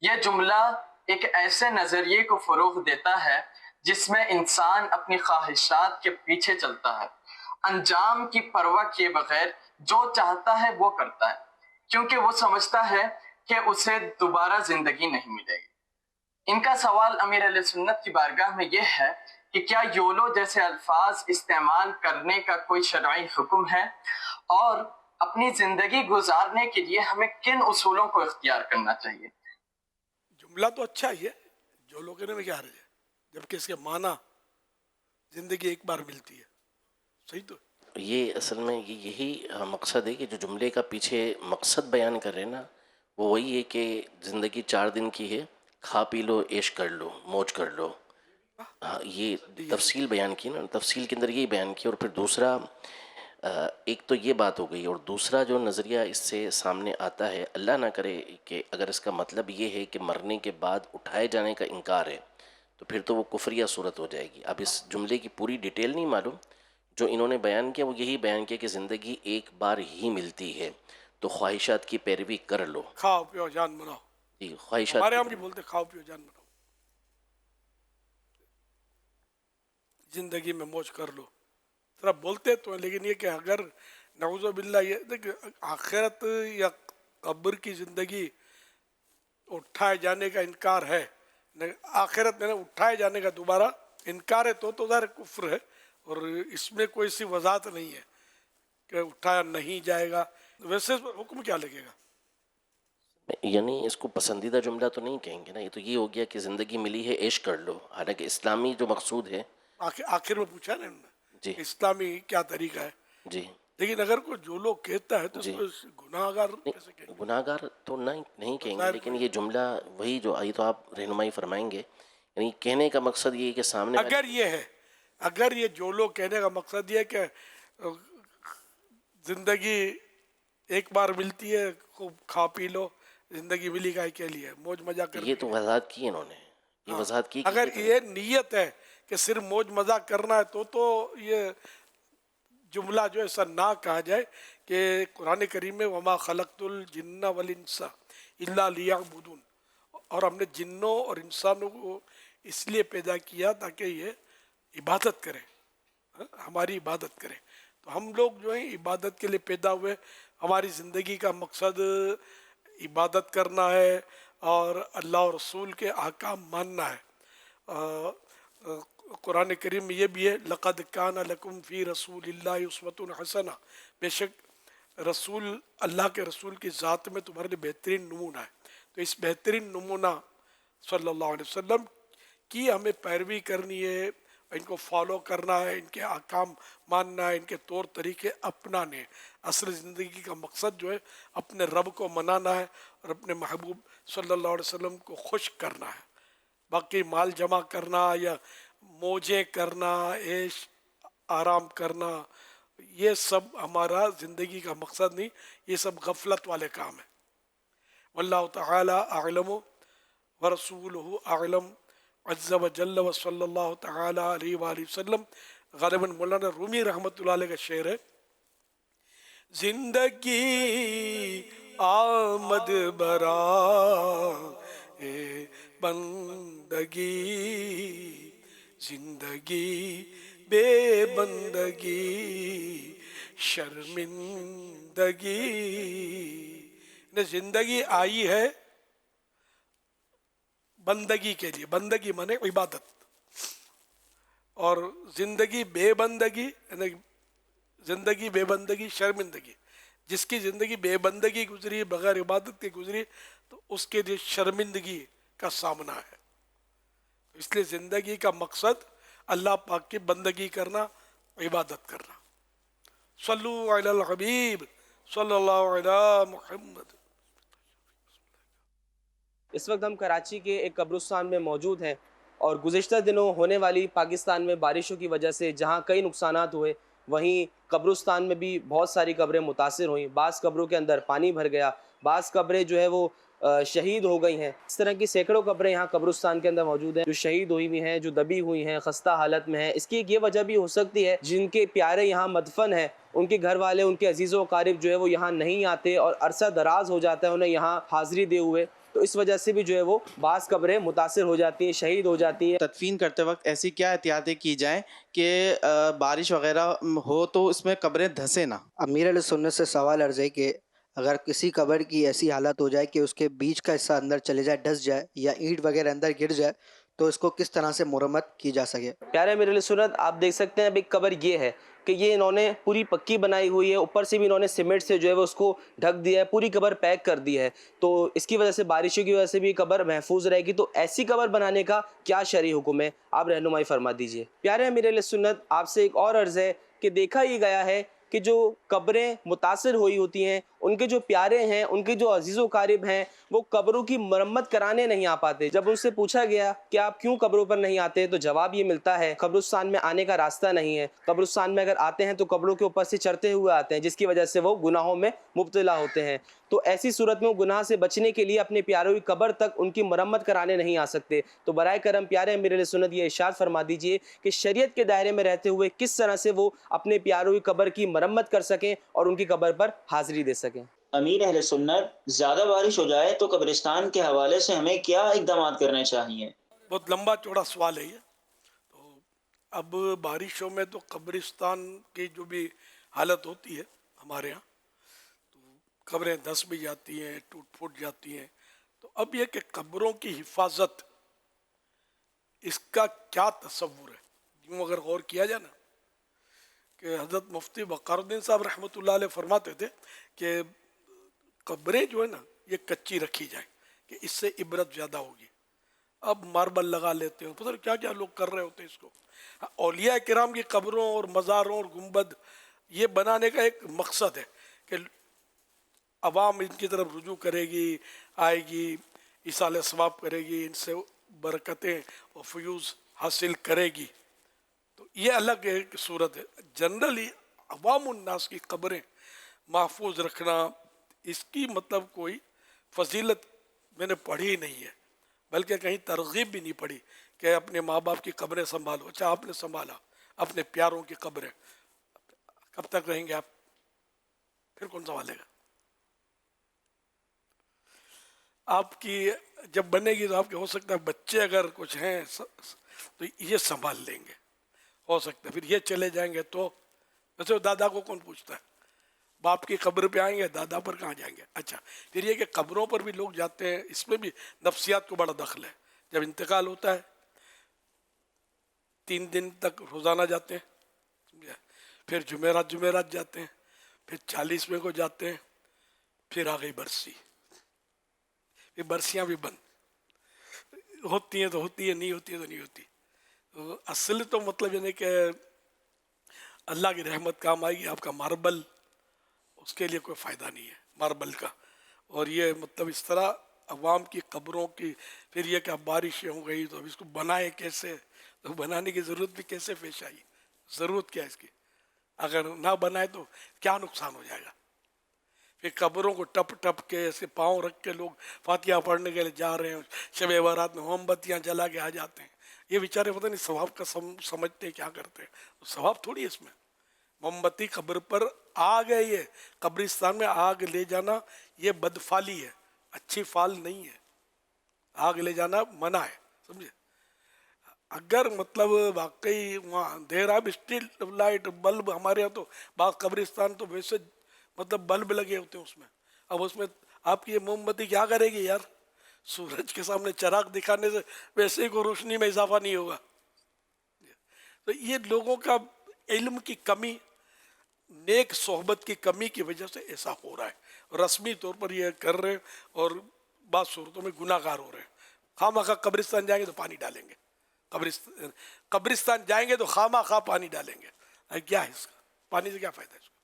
यह जुमला एक ऐसे नज़रिए को फ़रोग़ देता है जिसमें इंसान अपनी ख्वाहिशात के पीछे चलता है, अंजाम की परवाह किए बगैर जो चाहता है वो करता है, क्योंकि वो समझता है कि उसे दोबारा जिंदगी नहीं मिलेगी। इनका सवाल अमीर अहले सुन्नत की बारगाह में यह है कि क्या योलो जैसे अल्फाज इस्तेमाल करने का कोई शरई हुक्म है, और अपनी जिंदगी गुजारने के लिए हमें किन उसूलों को इख्तियार करना चाहिए। जुमला तो अच्छा ही है, योलो कहने में क्या हर्ज है, जबकि इसके माना जिंदगी एक बार मिलती है। सही तो ये असल में यही मकसद है कि जो जुमले का पीछे मकसद बयान कर रहे हैं ना, वो वही है कि ज़िंदगी 4 दिन की है, खा पी लो, ऐश कर लो, मौज कर लो। हाँ, ये तफसील बयान की ना, तफसील के अंदर यही बयान की। और फिर दूसरा, एक तो ये बात हो गई, और दूसरा जो नज़रिया इससे सामने आता है, अल्लाह ना करे कि अगर इसका मतलब ये है कि मरने के बाद उठाए जाने का इनकार है, तो फिर तो वो कुफरिया सूरत हो जाएगी। अब इस जुमले की पूरी डिटेल नहीं मालूम, जो इन्होंने बयान किया वो यही बयान किया कि ज़िंदगी एक बार ही मिलती है, तो ख्वाहिशात की पैरवी कर लो, खाओ पियो जान बनाओ। जी, ख्वाहिशात हमारे हम भी बोलते खाओ पियो जान बनाओ, जिंदगी में मौज कर लो। तरह बोलते तो हैं, लेकिन ये कि अगर नऊज़ु बिल्लाह, ये देखिए आखिरत या कब्र की ज़िंदगी उठाए जाने का इनकार है, आखिरत में उठाए जाने का दोबारा इनकार है, तो ज़ाहिर कुफ्र है, और इसमें कोई सी वजाहत नहीं है कि उठाया नहीं जाएगा। वैसे हुक्म क्या लगेगा? यानी इसको पसंदीदा जुमला तो नहीं कहेंगे ना, ये तो ये हो गया कि ज़िंदगी मिली है, ऐश कर लो। हालांकि इस्लामी जो मकसूद है, आखिर में पूछा ना जी, इस्लामी क्या तरीका है जी, लेकिन अगर कोई जो लोग कहता है तो गुनाहगार कैसे कहेंगे? गुनाहगार तो नहीं कहेंगे, लेकिन ये जुमला वही जो आई, तो आप रहनुमाई फरमाएंगे। यानी कहने का मकसद ये है कि सामने अगर ये है, अगर ये जो लोग कहने का मकसद ये है कि जिंदगी एक बार मिलती है, खूब खा पी लो, जिंदगी मिली का के लिए मौज मजा कर, ये तो वजाहत की इन्होंने, ये वजाहत की। अगर ये नीयत है कि सिर्फ मौज मजा करना है, तो ये जुमला जो ऐसा ना कहा जाए कि कुरान करीम में वमा खलक़तुल जिन्ना वल इंसा इल्ला लियअबुदून, और हमने जिन्नों और इंसानों को इसलिए पैदा किया ताकि ये इबादत करें, हमारी इबादत करें। तो हम लोग जो है इबादत के लिए पैदा हुए, हमारी ज़िंदगी का मकसद इबादत करना है और अल्लाह और रसूल के अहकाम मानना है। कुरान करीम में ये भी है, लक़द कान लकुम फ़ी रसूलिल्लाहि उस्वतुन हसना, बेशक रसूल अल्लाह के रसूल की ज़ात में तुम्हारे लिए बेहतरीन नमूना है। तो इस बेहतरीन नमूना सल्लल्लाहु अलैहि वसल्लम की हमें पैरवी करनी है, इनको फॉलो करना है, इनके अहकाम मानना है, इनके तौर तरीके अपनाने। असल ज़िंदगी का मकसद जो है अपने रब को मनाना है और अपने महबूब सल्लल्लाहु अलैहि वसल्लम को खुश करना है। बाकी माल जमा करना या मौजें करना, ऐश आराम करना, ये सब हमारा ज़िंदगी का मकसद नहीं, ये सब गफलत वाले काम है। वल्लाहु तआला अअलम व रसूलुहु अअलम अज़्ज़ व जल्ल व सल्लल्लाहु तआला अलैहि व आलिहि वसल्लम। ग़ालिबन मौलाना रूमी रहमतुल्लाह अलैह का शेर है, जिंदगी आमद बरा ए बंदगी, जिंदगी बेबंदगी शर्मिंदगी। ने जिंदगी आई है बंदगी के लिए, बंदगी माने इबादत, और जिंदगी बेबंदगी यानी जिंदगी बेबंदगी शर्मिंदगी। जिसकी जिंदगी बेबंदगी गुजरी, बगैर इबादत के गुजरी, तो उसके लिए शर्मिंदगी का सामना है। इसलिए जिंदगी का मकसद अल्लाह पाक की बंदगी करना, इबादत करना। सल्लु अलल हबीब सल्लल्लाहु अलैहि मुहम्मद। इस वक्त हम कराची के एक कब्रिस्तान में मौजूद हैं और गुज़िश्ता दिनों होने वाली पाकिस्तान में बारिशों की वजह से जहां कई नुकसानात हुए, वहीं कब्रिस्तान में भी बहुत सारी कब्रें मुतासिर हुई। बाज़ कब्रों के अंदर पानी भर गया, बाज़ कब्रें जो है वो शहीद हो गई हैं। इस तरह की सैकड़ों कब्रें यहाँ कब्रिस्तान के अंदर मौजूद हैं जो शहीद हुई हुई हैं, जो दबी हुई हैं, खस्ता हालत में हैं। इसकी एक ये वजह भी हो सकती है, जिनके प्यारे यहाँ मदफन हैं, उनके घर वाले, उनके अजीज़ व क़ारिब जो है वो यहाँ नहीं आते और अरसा दराज हो जाता है उन्हें यहाँ हाज़िरी दे हुए। तो इस वजह से भी जो है वो बाज़ कब्रें मुतासिर हो जाती हैं, शहीद हो जाती हैं। तदफीन करते वक्त ऐसी क्या एहतियातें की जाएँ कि बारिश वगैरह हो तो इसमें कब्रें धंसे ना? अमीर अहले सुन्नत से सवाल अर्ज़ है कि अगर किसी कब्र की ऐसी हालत हो जाए कि उसके बीच का हिस्सा अंदर चले जाए, डस जाए, या ईंट वगैरह अंदर गिर जाए, तो इसको किस तरह से मुरम्मत की जा सके? प्यारे अमीर अहले सुन्नत, आप देख सकते हैं अब एक कब्र ये है कि ये इन्होंने पूरी पक्की बनाई हुई है, ऊपर से भी इन्होंने सीमेंट से जो है वो उसको ढक दिया है, पूरी कब्र पैक कर दी है। तो इसकी वजह से, बारिशों की वजह से भी कब्र महफूज रहेगी। तो ऐसी कब्र बनाने का क्या शरई हुक्म है, आप रहनुमाई फरमा दीजिए। प्यारे अमीर अहले सुन्नत, आपसे एक और अर्ज़ है कि देखा ये गया है कि जो कब्रें मुतासिर हुई होती हैं, उनके जो प्यारे हैं, उनके जो अजीज़ व क़ारिब हैं, वो कब्रों की मरम्मत कराने नहीं आ पाते। जब उनसे पूछा गया कि आप क्यों कब्रों पर नहीं आते, तो जवाब ये मिलता है कब्रिस्तान में आने का रास्ता नहीं है। कब्रिस्तान में अगर आते हैं तो कब्रों के ऊपर से चढ़ते हुए आते हैं, जिसकी वजह से वो गुनाहों में मुब्तला होते हैं। तो ऐसी सूरत में वो गुनाह से बचने के लिए अपने प्यारों की कब्र तक उनकी मरम्मत कराने नहीं आ सकते। तो बराए करम प्यारे अमीर अहले सुन्नत ये इरशाद फरमा दीजिए कि शरीयत के दायरे में रहते हुए किस तरह से वो अपने प्यारों की कब्र की मरम्मत कर सकें और उनकी कब्र पर हाज़िरी दे सकें। अमीर अहले सुन्नत, ज़्यादा बारिश हो जाए तो कब्रिस्तान के हवाले से हमें क्या इक़दाम करने चाहिए? बहुत लंबा चौड़ा सवाल है ये। तो अब बारिशों में तो कब्रिस्तान की जो भी हालत होती है हमारे यहाँ, तो कब्रें धंस भी जाती हैं, टूट फूट जाती हैं। तो अब ये कि कब्रों की हिफाजत, इसका क्या तसव्वुर है? यूँ अगर गौर किया जाए ना, कि हज़रत मुफ्ती वक़ारुद्दीन साहब रहमतुल्लाह अलैह फरमाते थे कि कब्रें जो है ना ये कच्ची रखी जाए कि इससे इबरत ज़्यादा होगी। अब मार्बल लगा लेते हैं, पता नहीं क्या क्या लोग कर रहे होते हैं इसको। औलिया किराम की कब्रों और मज़ारों और गुंबद ये बनाने का एक मकसद है कि अवाम इनकी तरफ रुजू करेगी, आएगी, इसाले सवाब करेगी, इनसे बरकतें और फ्यूज़ हासिल करेगी। तो ये अलग एक सूरत है। जनरली अवामुन्नास की कब्रें महफूज रखना, इसकी मतलब कोई फजीलत मैंने पढ़ी नहीं है, बल्कि कहीं तरगीब भी नहीं पढ़ी कि अपने माँ बाप की कब्रें संभालो। अच्छा, आपने संभाला अपने प्यारों की कब्रें, कब तक रहेंगे आप? फिर कौन संभालेगा? आपकी जब बनेगी तो आपके हो सकता है बच्चे अगर कुछ हैं तो ये संभाल लेंगे, हो सकता है फिर ये चले जाएंगे तो वैसे दादा को कौन पूछता है? बाप की कब्र पे आएंगे, दादा पर कहाँ जाएंगे? अच्छा, फिर ये कि कब्रों पर भी लोग जाते हैं, इसमें भी नफ्सियात को बड़ा दखल है। जब इंतकाल होता है 3 दिन तक रोज़ाना जाते हैं, समझे? फिर जुमेरात जाते हैं, फिर 40वें को जाते हैं, फिर आ गई बरसी। ये बरसियाँ भी बंद होती हैं तो होती है, नहीं होती है तो नहीं होती। तो असल तो मतलब यानी कि अल्लाह की रहमत काम आएगी, आपका मार्बल उसके लिए कोई फ़ायदा नहीं है मार्बल का। और ये मतलब इस तरह अवाम की कब्रों की, फिर ये कि अब बारिशें हो गई तो अब इसको बनाए कैसे, तो बनाने की ज़रूरत भी कैसे पेश आई, ज़रूरत क्या है इसकी? अगर ना बनाए तो क्या नुकसान हो जाएगा? फिर कब्रों को टप टप के ऐसे पाँव रख के लोग फातिहा पढ़ने के लिए जा रहे हैं, शब बारात में मोमबत्तियाँ जला के आ जाते हैं। ये बेचारे पता नहीं सवाब का समझते हैं क्या करते हैं, तो सवाब थोड़ी है इसमें। मोमबत्ती कब्र पर आग है, ये कब्रिस्तान में आग ले जाना ये बदफाली है, अच्छी फाल नहीं है। आग ले जाना मना है, समझे? अगर मतलब वाकई वहाँ अंधेरा भी स्टिल लाइट बल्ब, हमारे यहाँ तो बाग कब्रिस्तान तो वैसे मतलब बल्ब लगे होते हैं उसमें। अब उसमें आपकी ये मोमबत्ती क्या करेगी यार? सूरज के सामने चिराग दिखाने से वैसे ही को रोशनी में इजाफा नहीं होगा। तो ये लोगों का इल्म की कमी, नेक सोहबत की कमी की वजह से ऐसा हो रहा है। रस्मी तौर पर ये कर रहे हैं और बाद सूरतों में गुनाहगार हो रहे हैं। खामा खा कब्रिस्तान जाएंगे तो पानी डालेंगे, कब्रिस्तान जाएंगे तो खामा खा पानी डालेंगे। क्या है इसका? पानी से क्या फ़ायदा है इसको?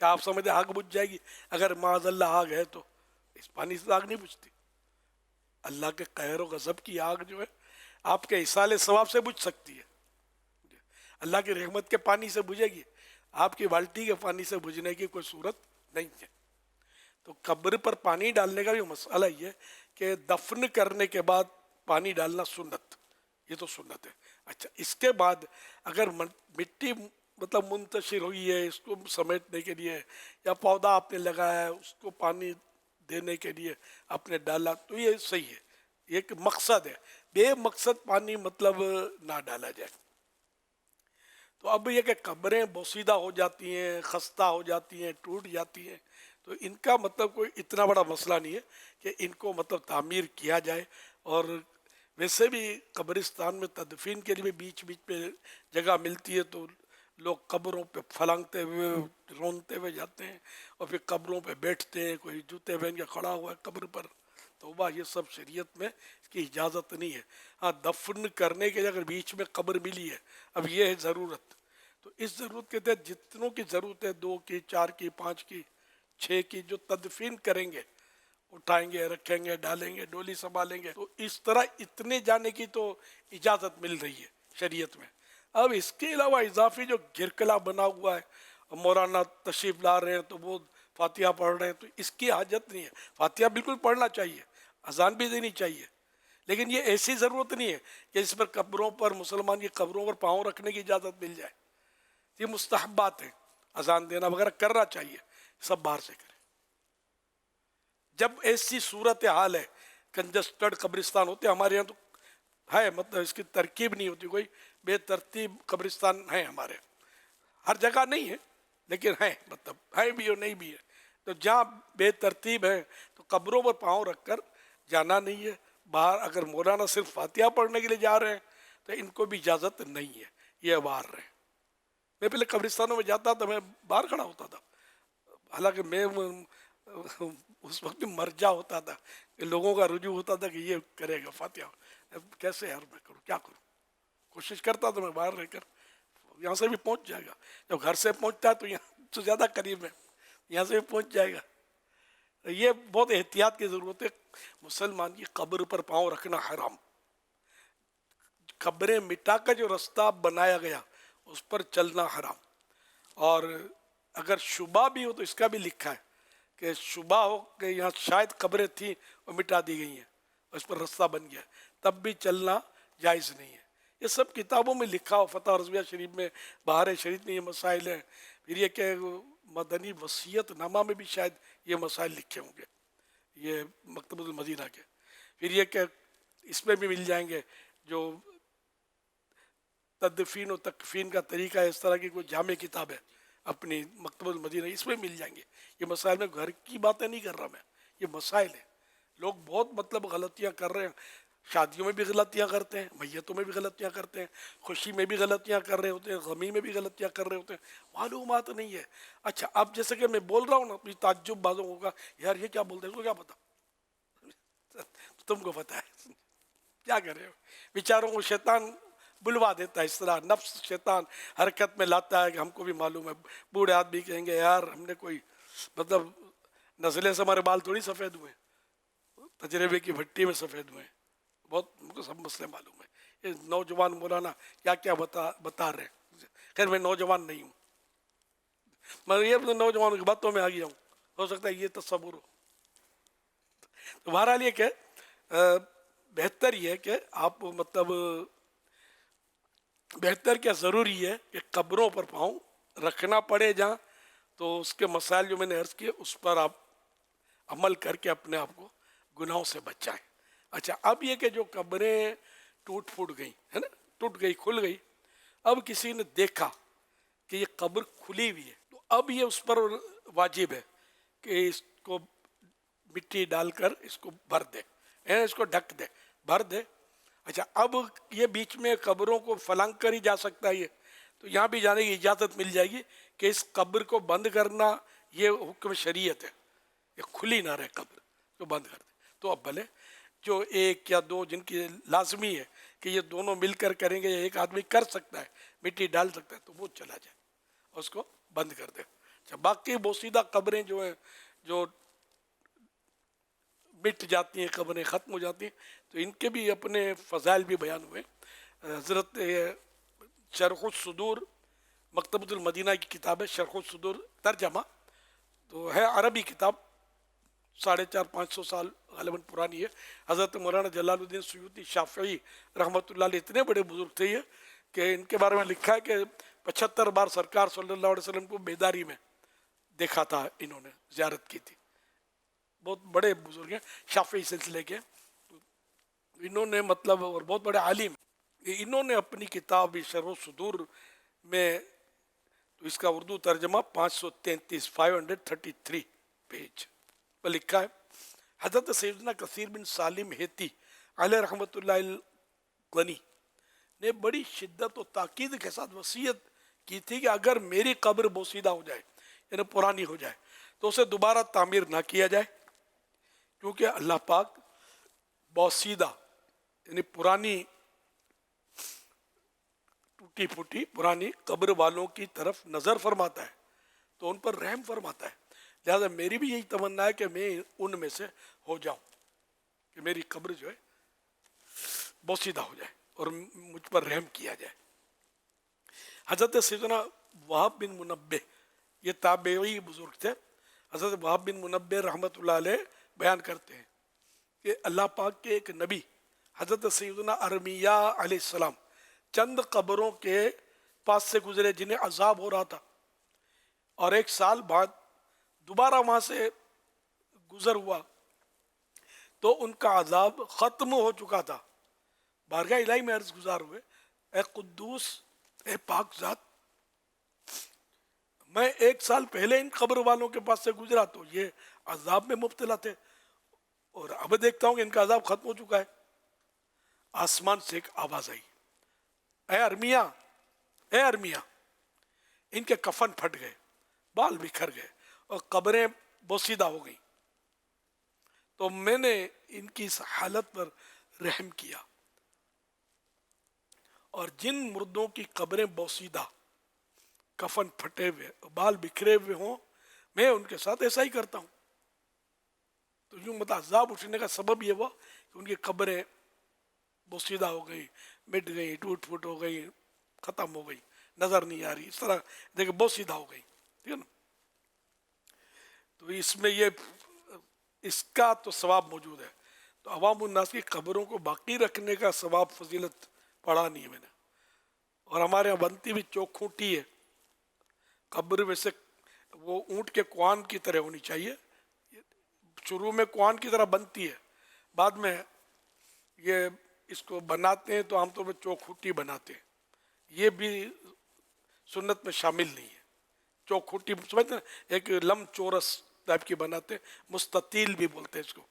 क्या आप समझते आग बुझ जाएगी? अगर माज़अल्लाह आग है तो इस पानी से आग नहीं बुझती। अल्लाह के कहर व गज़ब की आग जो है आपके इसाले सवाब से बुझ सकती है, अल्लाह की रहमत के पानी से बुझेगी, आपकी बाल्टी के पानी से बुझने की कोई सूरत नहीं है। तो कब्र पर पानी डालने का भी मसला ये है कि दफन करने के बाद पानी डालना सुन्नत, ये तो सुन्नत है। अच्छा, इसके बाद अगर मिट्टी मतलब मुंतशिर हुई है, इसको समेटने के लिए, या पौधा आपने लगाया है उसको पानी देने के लिए आपने डाला, तो ये सही है, ये एक मकसद है। बेमकसद पानी मतलब ना डाला जाए। तो अब ये कि कब्रें बोसीदा हो जाती हैं, खस्ता हो जाती हैं, टूट जाती हैं, तो इनका मतलब कोई इतना बड़ा मसला नहीं है कि इनको मतलब तामीर किया जाए। और वैसे भी कब्रिस्तान में तदफीन के लिए भी बीच बीच पे जगह मिलती है, तो लोग कब्रों पे फलांगते हुए रोनते हुए जाते हैं और फिर कब्रों पे बैठते हैं, कोई जूते पहन के खड़ा हुआ है कब्र पर। तो वाह, ये सब शरीयत में इसकी इजाज़त नहीं है। हाँ, दफन करने के लिए अगर बीच में कब्र मिली है, अब ये है ज़रूरत, तो इस ज़रूरत के तहत जितनों की ज़रूरत है, 2 की, 4 की, 5 की, 6 की, जो तदफीन करेंगे, उठाएंगे, रखेंगे, डालेंगे, डोली संभालेंगे, तो इस तरह इतने जाने की तो इजाज़त मिल रही है शरीयत में। अब इसके अलावा इजाफी जो गिरकला बना हुआ है, मौलाना तशरीफ़ ला रहे हैं तो वो फातिहा पढ़ रहे हैं, तो इसकी हाजत नहीं है। फातिहा बिल्कुल पढ़ना चाहिए, अजान भी देनी चाहिए, लेकिन ये ऐसी ज़रूरत नहीं है कि इस पर कब्रों पर, मुसलमान की कब्रों पर पाँव रखने की इजाज़त मिल जाए। ये मुस्तहब्बात है, अजान देना वगैरह करना चाहिए, सब बाहर से करें। जब ऐसी सूरत हाल है, कंजस्टेड कब्रिस्तान होते हमारे यहाँ तो है, मतलब इसकी तरकीब नहीं होती, कोई बेतरतीब कब्रिस्तान है हमारे, हर जगह नहीं है लेकिन है, मतलब है भी और नहीं भी है। तो जहाँ बेतरतीब है तो कब्रों पर पाँव रखकर जाना नहीं है। बाहर अगर मौलाना सिर्फ फातिहा पढ़ने के लिए जा रहे हैं तो इनको भी इजाज़त नहीं है, ये बाहर रहे। मैं पहले कब्रिस्तानों में जाता था, मैं बाहर खड़ा होता था, हालांकि मैं उस वक्त मर्जा होता था, लोगों का रुजू होता था कि ये करेगा फातिहा, कैसे यार मैं करूँ, क्या करूँ, कोशिश करता था मैं बाहर रहकर, यहाँ से भी पहुँच जाएगा। जब घर से पहुँचता है तो यहाँ तो ज़्यादा करीब है, यहाँ से भी पहुँच जाएगा। ये बहुत एहतियात की ज़रूरत है। मुसलमान की कब्र पर पाँव रखना हराम, कब्रें मिटा कर जो रास्ता बनाया गया उस पर चलना हराम। और अगर शुबा भी हो तो इसका भी लिखा है कि शुबा हो कि यहाँ शायद कब्रें थी और मिटा दी गई हैं और इस पर रास्ता बन गया, तब भी चलना जायज़ नहीं है। ये सब किताबों में लिखा हो, फतह रज़विया शरीफ में, बहार शरीफ में ये मसाइल हैं। फिर ये कि मदनी वसीयत नामा में भी शायद ये मसाइल लिखे होंगे, ये मकतबुल मदीना के। फिर ये कि इसमें भी मिल जाएंगे जो तदफीन और तकफीन का तरीका है, इस तरह की कोई जामे किताब है अपनी मकतबुल मदीना, इसमें मिल जाएंगे ये मसाइल। में घर की बातें नहीं कर रहा मैं, ये मसाइल है। लोग बहुत मतलब गलतियाँ कर रहे हैं। شادیوں میں بھی غلطیاں کرتے ہیں، میتوں میں بھی غلطیاں کرتے ہیں، خوشی میں بھی غلطیاں کر رہے ہوتے ہیں، غمی میں بھی غلطیاں کر رہے ہوتے ہیں، معلومات نہیں ہے. اچھا اب جیسے کہ میں بول رہا ہوں نا، تعجب بازوں ہوگا یار یہ کیا بولتے ہیں، اس کو کیا پتا؟ تم کو پتا ہے کیا کرے. بیچاروں کو شیطان بلوا دیتا ہے، اس طرح نفس شیطان حرکت میں لاتا ہے کہ ہم کو بھی معلوم ہے. بوڑھے آدمی کہیں گے یار ہم نے کوئی مطلب نزلے سے ہمارے بال تھوڑی سفید ہوئے، تجربے کی بھٹی میں سفید ہوئے. بہت ہم کو سب مسئلے معلوم ہے. یہ نوجوان مولانا کیا کیا بتا رہے ہیں. خیر میں نوجوان نہیں ہوں، میں یہ نوجوانوں کی باتوں میں آ گیا ہوں، ہو سکتا ہے یہ تصور ہو. تو بہرحال یہ کہ بہتر یہ کہ آپ مطلب بہتر کیا ضروری ہے کہ قبروں پر پاؤں رکھنا پڑے جہاں، تو اس کے مسائل جو میں نے عرض کیے اس پر آپ عمل کر کے اپنے آپ کو گناہوں سے بچائیں. اچھا اب یہ کہ جو قبریں ٹوٹ پھوٹ گئی ہے نا، ٹوٹ گئی کھل گئی، اب کسی نے دیکھا کہ یہ قبر کھلی ہوئی ہے، تو اب یہ اس پر واجب ہے کہ اس کو مٹی ڈال کر اس کو بھر دے، اس کو ڈھک دے، بھر دے. اچھا اب یہ بیچ میں قبروں کو فلنگ کر ہی جا سکتا ہے، یہ تو یہاں بھی جانے کی اجازت مل جائے گی کہ اس قبر کو بند کرنا یہ حکم شریعت ہے، یہ کھلی نہ رہے قبر کو بند کر دے. تو اب بھلے جو ایک یا دو جن کی لازمی ہے کہ یہ دونوں مل کر کریں گے، ایک آدمی کر سکتا ہے مٹی ڈال سکتا ہے، تو وہ چلا جائے اور اس کو بند کر دے. اچھا باقی بوسیدہ قبریں جو ہیں جو مٹ جاتی ہیں، قبریں ختم ہو جاتی ہیں، تو ان کے بھی اپنے فضائل بھی بیان ہوئے. حضرت شرح الصدور مکتبۃ المدینہ کی کتاب ہے، شرح الصدور ترجمہ تو ہے عربی کتاب، 450-500 سال غالباً پرانی ہے. حضرت مولانا جلال الدین سیوطی شافعی رحمۃ اللہ علیہ اتنے بڑے بزرگ تھے یہ کہ ان کے بارے میں لکھا ہے کہ 75 بار سرکار صلی اللہ علیہ وسلم کو بیداری میں دیکھا تھا، انہوں نے زیارت کی تھی. بہت بڑے بزرگ ہیں شافعی سلسلے کے، انہوں نے مطلب اور بہت بڑے عالم، انہوں نے اپنی کتاب شرح الصدور میں تو اس کا اردو ترجمہ 533 پیج پر لکھا ہے. حضرت سیدنا کثیر بن سالم ہیتی علیہ رحمۃ اللہ الغنی نے بڑی شدت و تاکید کے ساتھ وصیت کی تھی کہ اگر میری قبر بوسیدہ ہو جائے یعنی پرانی ہو جائے تو اسے دوبارہ تعمیر نہ کیا جائے، کیونکہ اللہ پاک بوسیدہ یعنی پرانی ٹوٹی پھوٹی پرانی قبر والوں کی طرف نظر فرماتا ہے، تو ان پر رحم فرماتا ہے. لہذا میری بھی یہی تمنا ہے کہ میں ان میں سے ہو جاؤں کہ میری قبر جو ہے بوسیدہ ہو جائے اور مجھ پر رحم کیا جائے. حضرت سیدنا وہاب بن منبہ یہ تابعی بزرگ تھے. حضرت وہاب بن منبہ رحمۃ اللہ علیہ بیان کرتے ہیں کہ اللہ پاک کے ایک نبی حضرت سیدنا ارمیہ علیہ السلام چند قبروں کے پاس سے گزرے جنہیں عذاب ہو رہا تھا، اور ایک سال بعد دوبارہ وہاں سے گزر ہوا تو ان کا عذاب ختم ہو چکا تھا. بارگاہ الہی میں عرض گزار ہوئے، اے قدوس، اے پاک ذات، میں ایک سال پہلے ان قبر والوں کے پاس سے گزرا تو یہ عذاب میں مبتلا تھے، اور اب دیکھتا ہوں کہ ان کا عذاب ختم ہو چکا ہے. آسمان سے ایک آواز آئی، اے ارمیہ، اے ارمیہ. ان کے کفن پھٹ گئے، بال بکھر گئے اور قبریں بوسیدہ ہو گئیں. تو میں نے ان کی اس حالت پر رحم کیا، اور جن مردوں کی قبریں بوسیدہ، کفن پھٹے ہوئے، بال بکھرے ہوئے ہوں، میں ان کے ساتھ ایسا ہی کرتا ہوں. تو یوں عذاب اٹھنے کا سبب یہ ہوا کہ ان کی قبریں بوسیدہ ہو گئی، مٹ گئی، ٹوٹ پھوٹ ہو گئی، ختم ہو گئی، نظر نہیں آ رہی، اس طرح دیکھیں بوسیدہ ہو گئی. ٹھیک ہے نا؟ تو اس میں یہ اس کا تو ثواب موجود ہے. تو عوام الناس کی قبروں کو باقی رکھنے کا ثواب فضیلت پڑھا نہیں ہے میں نے. اور ہمارے یہاں بنتی بھی چوکھوٹی ہے قبر، ویسے وہ اونٹ کے کوان کی طرح ہونی چاہیے. شروع میں کوان کی طرح بنتی ہے، بعد میں یہ اس کو بناتے ہیں تو عام طور پہ چوکھوٹی بناتے ہیں. یہ بھی سنت میں شامل نہیں ہے. چوکھوٹی سمجھتے ہیں، ایک لم چورس ٹائپ کی بناتے ہیں، مستطیل بھی بولتے ہیں اس کو،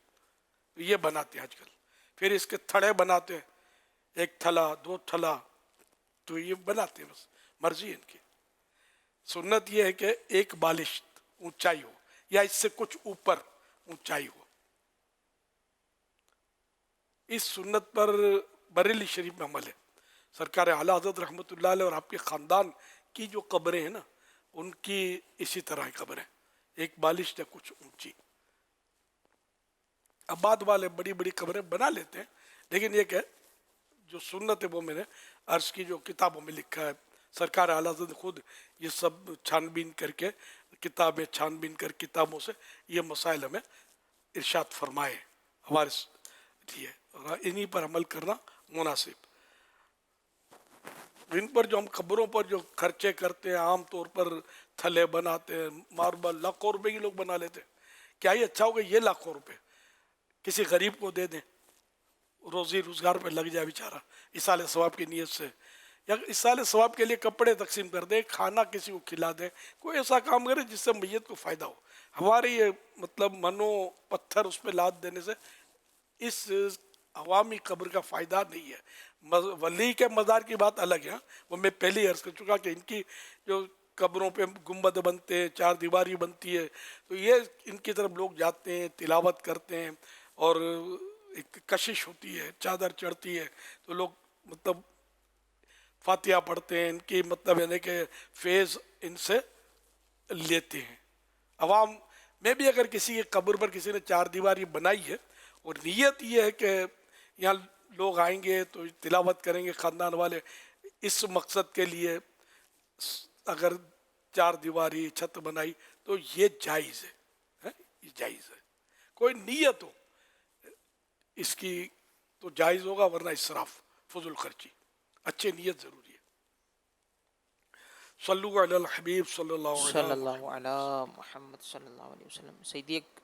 یہ بناتے ہیں آج کل. پھر اس کے تھڑے بناتے ہیں، ایک تھلا 2 تھلا، تو یہ بناتے ہیں، بس مرضی ہے ان کی۔ سنت یہ ہے کہ ایک بالش اونچائی ہو یا اس سے کچھ اوپر اونچائی ہو۔ اس سنت پر بریلی شریف میں عمل ہے۔ سرکار اعلیٰ حضرت رحمۃ اللہ علیہ اور آپ کے خاندان کی جو قبریں ہیں نا، ان کی اسی طرح قبریں، ایک بالش یا کچھ اونچی۔ آباد والے بڑی بڑی قبریں بنا لیتے ہیں، لیکن یہ کہ جو سنت ہے وہ میں نے عرض کی جو کتابوں میں لکھا ہے، سرکار اعلیٰ حضرت خود یہ سب چھان بین کر کے کتابیں چھان بین کر کتابوں سے یہ مسائل ہمیں ارشاد فرمائے ہمارے لیے، اور انہی پر عمل کرنا مناسب۔ ان پر جو ہم قبروں پر جو خرچے کرتے ہیں، عام طور پر تھلے بناتے ہیں، ماربل لاکھوں روپے کی لوگ بنا لیتے ہیں، کیا ہی اچھا ہوگا یہ لاکھوں روپے کسی غریب کو دے دیں، روزی روزگار پہ لگ جائے بیچارہ ایصال ثواب کی نیت سے، یا ایصال ثواب کے لیے کپڑے تقسیم کر دیں، کھانا کسی کو کھلا دیں، کوئی ایسا کام کرے جس سے میت کو فائدہ ہو۔ ہمارے یہ مطلب منو پتھر اس پہ لاد دینے سے اس عوامی قبر کا فائدہ نہیں ہے۔ ولی کے مزار کی بات الگ ہے، وہ میں پہلے ہی عرض کر چکا کہ ان کی جو قبروں پہ گنبد بنتے ہیں، 4 دیواری بنتی ہے، تو یہ ان کی طرف لوگ جاتے ہیں، تلاوت کرتے ہیں، اور ایک کشش ہوتی ہے، چادر چڑھتی ہے، تو لوگ مطلب فاتحہ پڑھتے ہیں، ان کی مطلب یعنی کہ فیض ان سے لیتے ہیں۔ عوام میں بھی اگر کسی کی قبر پر کسی نے 4 دیواری بنائی ہے اور نیت یہ ہے کہ یہاں لوگ آئیں گے تو تلاوت کریں گے خاندان والے، اس مقصد کے لیے اگر 4 دیواری چھت بنائی تو یہ جائز ہے، یہ جائز ہے، کوئی نیت ہو اس کی تو جائز ہوگا، ورنہ اسراف فضول خرچی، اچھی نیت ضروری ہے۔ صلو علی الحبیب صلی اللہ علی محمد صلی اللہ علیہ وسلم۔ سیدی ایک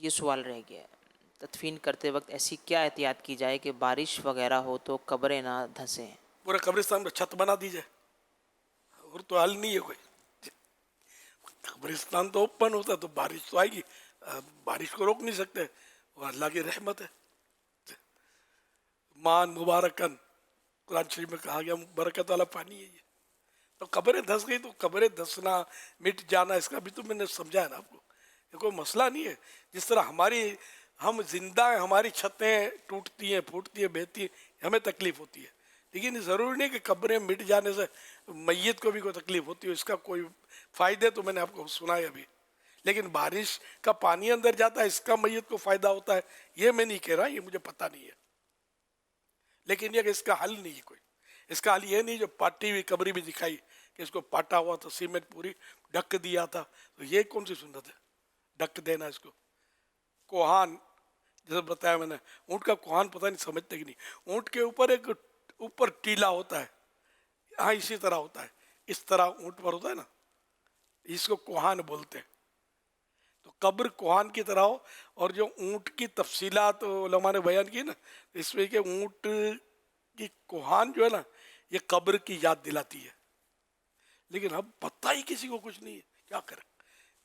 یہ سوال رہ گیا ہے، تدفین کرتے وقت ایسی کیا احتیاط کی جائے کہ بارش وغیرہ ہو تو قبریں نہ دھنسیں؟ پورے قبرستان میں چھت بنا دی جائے، اور تو حل نہیں ہے کوئی۔ قبرستان تو اوپن ہوتا تو بارش تو آئے گی، بارش کو روک نہیں سکتے، وہ اللہ کی رحمت ہے۔ مان مبارکن قرآن شریف میں کہا گیا برکت والا پانی ہے یہ، تو قبریں دھس گئی تو قبریں دھسنا مٹ جانا اس کا بھی تو میں نے سمجھایا نا آپ کو، یہ کوئی مسئلہ نہیں ہے۔ جس طرح ہم زندہ ہیں، ہماری چھتیں ٹوٹتی ہیں، پھوٹتی ہیں، بہتی ہیں، ہمیں تکلیف ہوتی ہے، لیکن ضروری نہیں کہ قبریں مٹ جانے سے میت کو بھی کوئی تکلیف ہوتی ہے، اس کا کوئی فائدے تو میں نے آپ کو سنایا ابھی، لیکن بارش کا پانی اندر جاتا ہے اس کا میت کو فائدہ ہوتا ہے یہ میں نہیں کہہ رہا، یہ مجھے پتہ نہیں ہے، لیکن یہ کہ اس کا حل نہیں ہے کوئی۔ اس کا حل یہ نہیں جو پاٹی ہوئی قبری بھی دکھائی کہ اس کو پاٹا ہوا تھا، سیمنٹ پوری ڈھک دیا تھا، تو یہ کون سی سنت ہے ڈھک دینا اس کو؟ کوہان جیسے بتایا میں نے، اونٹ کا کوہان پتہ نہیں سمجھتے کہ نہیں، اونٹ کے اوپر ایک اوپر ٹیلا ہوتا ہے، ہاں اسی طرح ہوتا ہے، اس طرح اونٹ پر ہوتا ہے نا، اس کو کوہان بولتے ہیں۔ تو قبر کوہان کی طرح ہو، اور جو اونٹ کی تفصیلات علماء نے بیان کی نا، اس میں کہ اونٹ کی کوہان جو ہے نا یہ قبر کی یاد دلاتی ہے، لیکن اب پتہ ہی کسی کو کچھ نہیں ہے، کیا کریں؟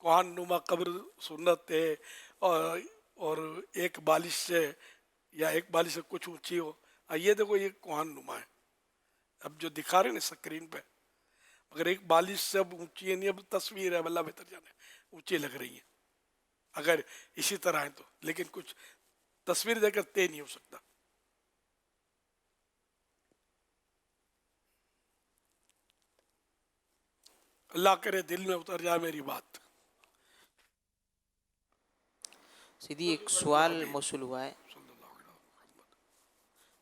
کوہان نما قبر سنت ہے، اور ایک بالش سے یا ایک بالش سے کچھ اونچی ہو، یہ دیکھو یہ کوہان نما ہے، اب جو دکھا رہے ہیں نا اسکرین پہ، مگر ایک بالش سے اب اونچی ہے نہیں، اب تصویر ہے، اللہ بہتر جانے اونچی لگ رہی ہیں اگر اسی طرح ہے تو، لیکن کچھ تصویر دے کر طے نہیں ہو سکتا۔ اللہ کرے دل میں اتر جائے میری بات۔ سیدھی ایک سوال موصول ہوا ہے،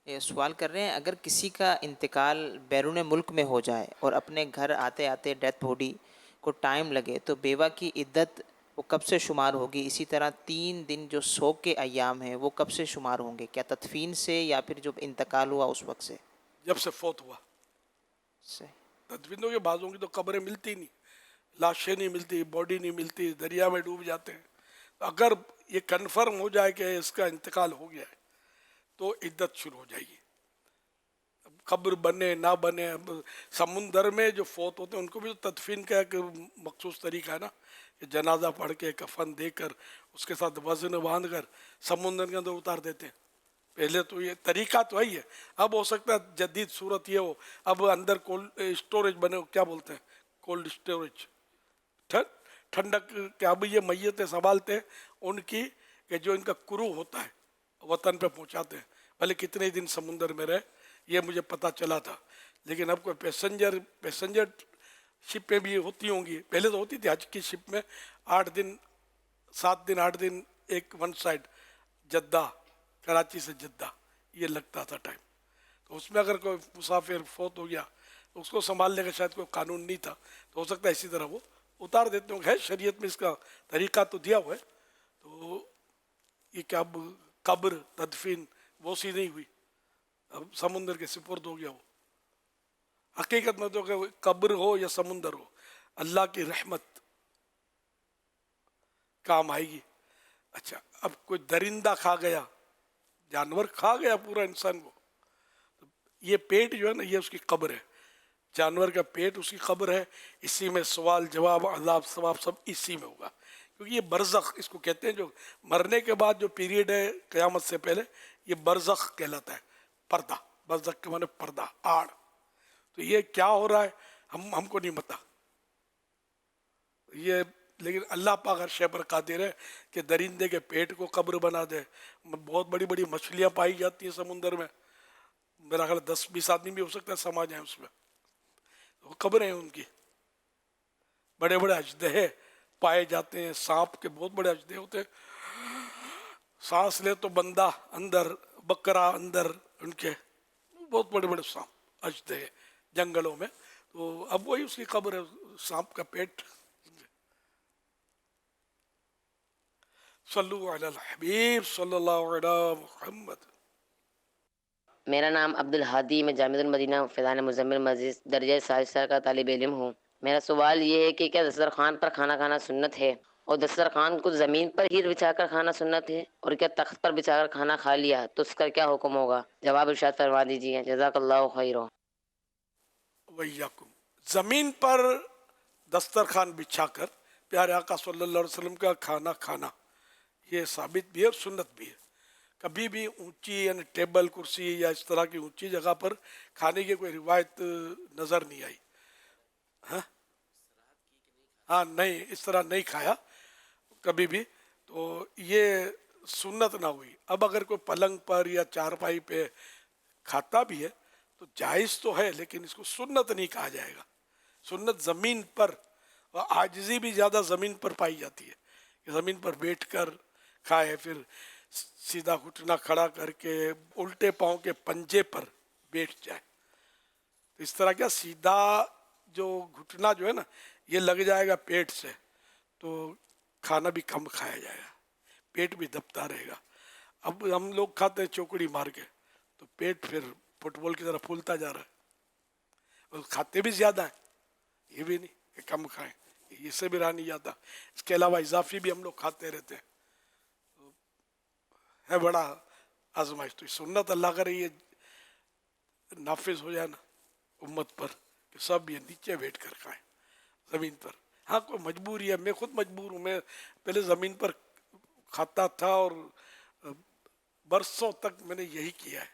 یہ سوال کر رہے ہیں اگر کسی کا انتقال بیرون ملک میں ہو جائے اور اپنے گھر آتے آتے ڈیتھ باڈی کو ٹائم لگے تو بیوہ کی عدت وہ کب سے شمار ہوگی؟ اسی طرح 3 دن جو سوگ کے ایام ہیں وہ کب سے شمار ہوں گے؟ کیا تدفین سے یا پھر جب انتقال ہوا اس وقت سے؟ جب سے فوت ہوا۔ تدفینوں کے بعضوں کی تو قبریں ملتی نہیں، لاشیں نہیں ملتی، باڈی نہیں ملتی، دریا میں ڈوب جاتے ہیں، تو اگر یہ کنفرم ہو جائے کہ اس کا انتقال ہو گیا ہے تو عدت شروع ہو جائے گی۔ اب कब्र बने ना बने, अब समुंदर में जो फौत होते हैं उनको भी तो तदफीन का एक मखसूस तरीका है ना, कि जनाजा पढ़ के कफन देकर उसके साथ वजन बांध कर समुंदर के अंदर उतार देते हैं। पहले तो ये तरीका तो है ही है, अब हो सकता है जदीद सूरत ये हो, अब अंदर कोल्ड स्टोरेज बने हो, क्या बोलते हैं, कोल्ड स्टोरेज, ठंडक के। अब ये मैयतें संभालते हैं उनकी, कि जो इनका क्रू होता है वतन पे पहुंचाते हैं, भले कितने दिन समुंदर में रहे, ये मुझे पता चला था। लेकिन अब कोई पैसेंजर शिप पे भी होती होंगी, पहले तो होती थी हज की शिप में 8 दिन 7 दिन 8 दिन एक वन साइड, जद्दा, कराची से जद्दा ये लगता था टाइम। तो उसमें अगर कोई मुसाफिर फौत हो गया तो उसको संभालने का शायद कोई कानून नहीं था, तो हो सकता है इसी तरह वो उतार देते होंगे। है शरीयत में इसका तरीका तो दिया हुआ है। तो ये क्या अब कब्र तदफीन वो सी नहीं हुई, अब समुंदर के सुपुर्द हो गया वो। हकीकत में तो कि कब्र हो या समुंदर हो, अल्लाह की रहमत काम आएगी। अच्छा, अब कोई दरिंदा खा गया, जानवर खा गया पूरा इंसान को, तो ये पेट जो है ना, ये उसकी कब्र है। जानवर का पेट उसकी कब्र है, इसी में सवाल जवाब अज़ाब सवाब सब इसी में होगा। क्योंकि ये बरज़ख इसको कहते हैं, जो मरने के बाद जो पीरियड है क़यामत से पहले, ये बरज़ख कहलाता है। पर्दा, बरज़ख के माने पर्दा, आड़। तो ये क्या हो रहा है हमको नहीं पता ये, लेकिन अल्लाह पाक हर शय पर कादिर है कि दरिंदे के पेट को कब्र बना दे। बहुत बड़ी बड़ी मछलियाँ पाई जाती हैं समुंदर में, मेरा ख्याल 10-20 आदमी भी हो सकता है समा जाए उसमें, वो कब्रें हैं उनकी। बड़े बड़े अजदहे पाए जाते हैं, सांप के बहुत बड़े अजदहे होते हैं, सांस ले तो बंदा अंदर, बकरा अंदर, उनके बहुत बड़े बड़े सांप अजदहे जंगलों में। तो अब वही उसकी कब्र है, सांप का पेट। सल्लु अलल हबीब सल्लल्लाहु अलैहि मुहम्मद। मेरा नाम अब्दुल हादी, मैं जामिअतुल मदीना फैज़ान मुज़म्मिल मस्जिद दर्जा सालिसा का तालिब इल्म हूँ। मेरा सवाल ये है कि क्या दस्तरखान पर खाना खाना सुन्नत है, और दस्तरखान को ज़मीन पर ही बिछाकर खाना सुन्नत है, और क्या तख्त पर बिछाकर खाना खा लिया तो उसका क्या हुक्म होगा? जवाब इरशाद फरमा दीजिए, जज़ाकल्लाहु खैरा। वय्याकुम। ज़मीन पर दस्तरखान बिछाकर प्यारे आका सल्लल्लाहु अलैहि वसल्लम का खाना खाना, ये साबित भी है और सुन्नत भी है। कभी भी ऊंची यानी टेबल कुर्सी या इस तरह की ऊंची जगह पर खाने की कोई रिवायत नज़र नहीं आई। हाँ नहीं, इस तरह नहीं खाया कभी भी, तो ये सुन्नत ना हुई। अब अगर कोई पलंग पर या चारपाई पे खाता भी है तो जायज़ तो है, लेकिन इसको सुन्नत नहीं कहा जाएगा। सुन्नत ज़मीन पर, और आजिज़ी भी ज़्यादा ज़मीन पर पाई जाती है, कि ज़मीन पर बैठ कर खाए, फिर सीधा घुटना खड़ा करके उल्टे पाँव के पंजे पर बैठ जाए। तो इस तरह क्या सीधा जो घुटना जो है ना, ये लग जाएगा पेट से, तो खाना भी कम खाया जाएगा, पेट भी दबता रहेगा। अब हम लोग खाते हैं चौकड़ी मार के, तो पेट फिर फुटबॉल की तरह फूलता जा रहा है, और खाते भी ज़्यादा है, ये भी नहीं कि कम खाएं, इससे भी रहा नहीं जाता। इसके अलावा इजाफी भी हम लोग खाते रहते हैं, तो है बड़ा आजमाइश। तो सुन्नत अल्लाह करे ये नाफिज हो जाए ना उम्मत पर, कि सब ये नीचे बैठ कर खाएं ज़मीन पर। हाँ कोई मजबूरी है, मैं खुद मजबूर हूँ, मैं पहले ज़मीन पर खाता था और बरसों तक मैंने यही किया है,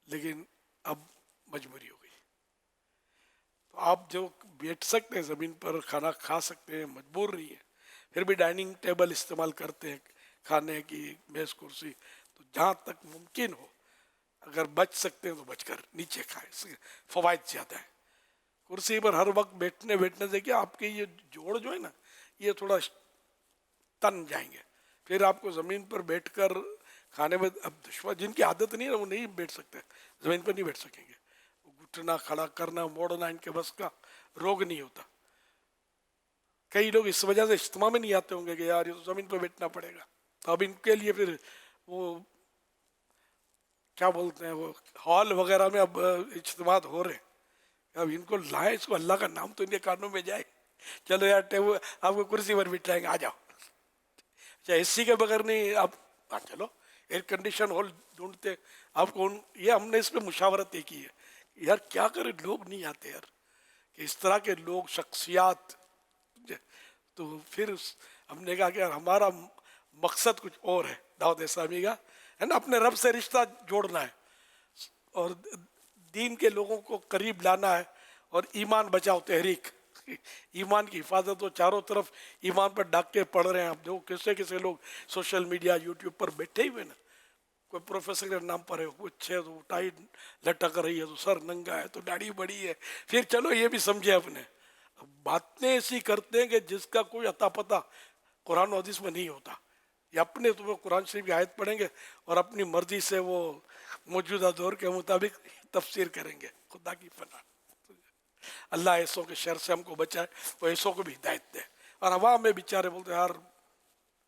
लेकिन अब मजबूरी हो गई। तो आप जो बैठ सकते हैं ज़मीन पर खाना खा सकते हैं, मजबूर नहीं है, फिर भी डाइनिंग टेबल इस्तेमाल करते हैं खाने की, मेज़ कुर्सी। तो जहाँ तक मुमकिन हो, अगर बच सकते हैं तो बचकर नीचे खाएं, फ़वाइद ज़्यादा है। कुर्सी पर हर वक्त बैठने से क्या आपके ये जोड़ जो है ना, ये थोड़ा तन जाएंगे, फिर आपको ज़मीन पर बैठकर खाने में अब दुश्मन जिनकी आदत नहीं है वो नहीं बैठ सकते, ज़मीन पर नहीं बैठ सकेंगे। घुटना खड़ा करना मोड़ना इनके बस का रोग नहीं होता। कई लोग इस वजह से इज्तिमा में नहीं आते होंगे कि यार ये तो ज़मीन पर बैठना पड़ेगा, तो अब इनके लिए फिर वो क्या बोलते हैं, वो हॉल वगैरह में अब इज्तिमात हो रहे हैं। अब इनको लाए, इसको अल्लाह का नाम तो इनके कानों में जाए, चलो यार टेबल आपको कुर्सी पर बिठाएंगे, आ जाओ। अच्छा एसी के बगैर नहीं, आप चलो एयर कंडीशन हॉल ढूंढते ये हमने इसमें मुशावरत ये की है, यार क्या करें, लोग नहीं आते यार, कि इस तरह के लोग शख्सियात, तो फिर हमने कहा कि यार हमारा मकसद कुछ और है दावत इस्लामी का, है ना, अपने रब से रिश्ता जोड़ना है और दीन के लोगों को करीब लाना है, और ईमान बचाओ तहरीक, ईमान की हिफाजत हो, चारों तरफ ईमान पर डाके पढ़ रहे हैं। आप देखो किसे किसे लोग सोशल मीडिया यूट्यूब पर बैठे ही हुए ना, कोई प्रोफेसर के नाम पर है, कुछ है तो टाई लटक रही है, तो सर नंगा है, तो दाढ़ी बड़ी है, फिर चलो ये भी समझे अपने, बातें ऐसी करते हैं कि जिसका कोई अता पता कुरान और हदीस में नहीं होता। ये अपने तो वो कुरान शरीफ की आयत पढ़ेंगे और अपनी मर्जी से वो मौजूदा दौर के मुताबिक तफसीर करेंगे। खुदा की फना, अल्लाह ऐसों के शर से हमको बचाए, वो ऐसों को भी हिदायत दे। और अवाम में बेचारे बोलते यार,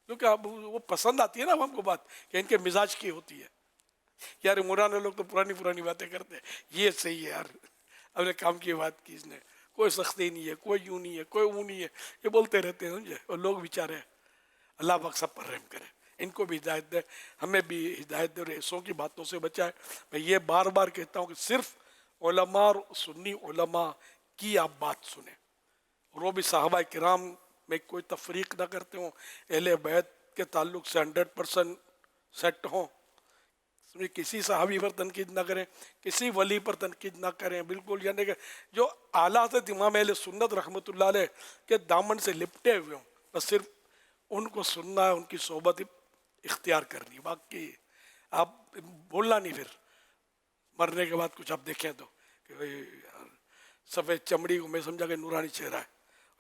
क्योंकि अब वो पसंद आती है ना हमको बात कि इनके मिजाज की होती है, यार मुराने लोग तो पुरानी पुरानी बातें करते हैं, ये सही है यार, अपने काम की बात की इसने, कोई सख्ती नहीं है, कोई यूं नहीं है, कोई वो नहीं है, ये बोलते रहते हैं समझे। और लोग बेचारे, अल्लाह पाक सब पर रहम करे, इनको भी हिदायत दे, हमें भी हिदायत दे और ऐसों की बातों से बचाए। मैं ये बार बार कहता हूँ कि सिर्फ उलमा और सुन्नी उलमा की आप बात सुने, और वो भी सहाबा किराम में कोई तफरीक ना करते हों, अहले बैत के ताल्लुक से 100% सेट हों, किसी सहाबी पर तनकीद ना करें, किसी वली पर तनकीद ना करें, बिल्कुल यानी कि जो आला हज़रत इमाम अहले सुन्नत रहमतुल्लाह अलैह के दामन से लिपटे हुए हों, बस सिर्फ उनको सुनना है, उनकी सोहबत इख्तियार करनी, बाकी आप बोलना नहीं। फिर मरने के बाद कुछ आप देखें तो कि भाई यार सफ़ेद चमड़ी को मैं समझा कि नूरानी चेहरा है,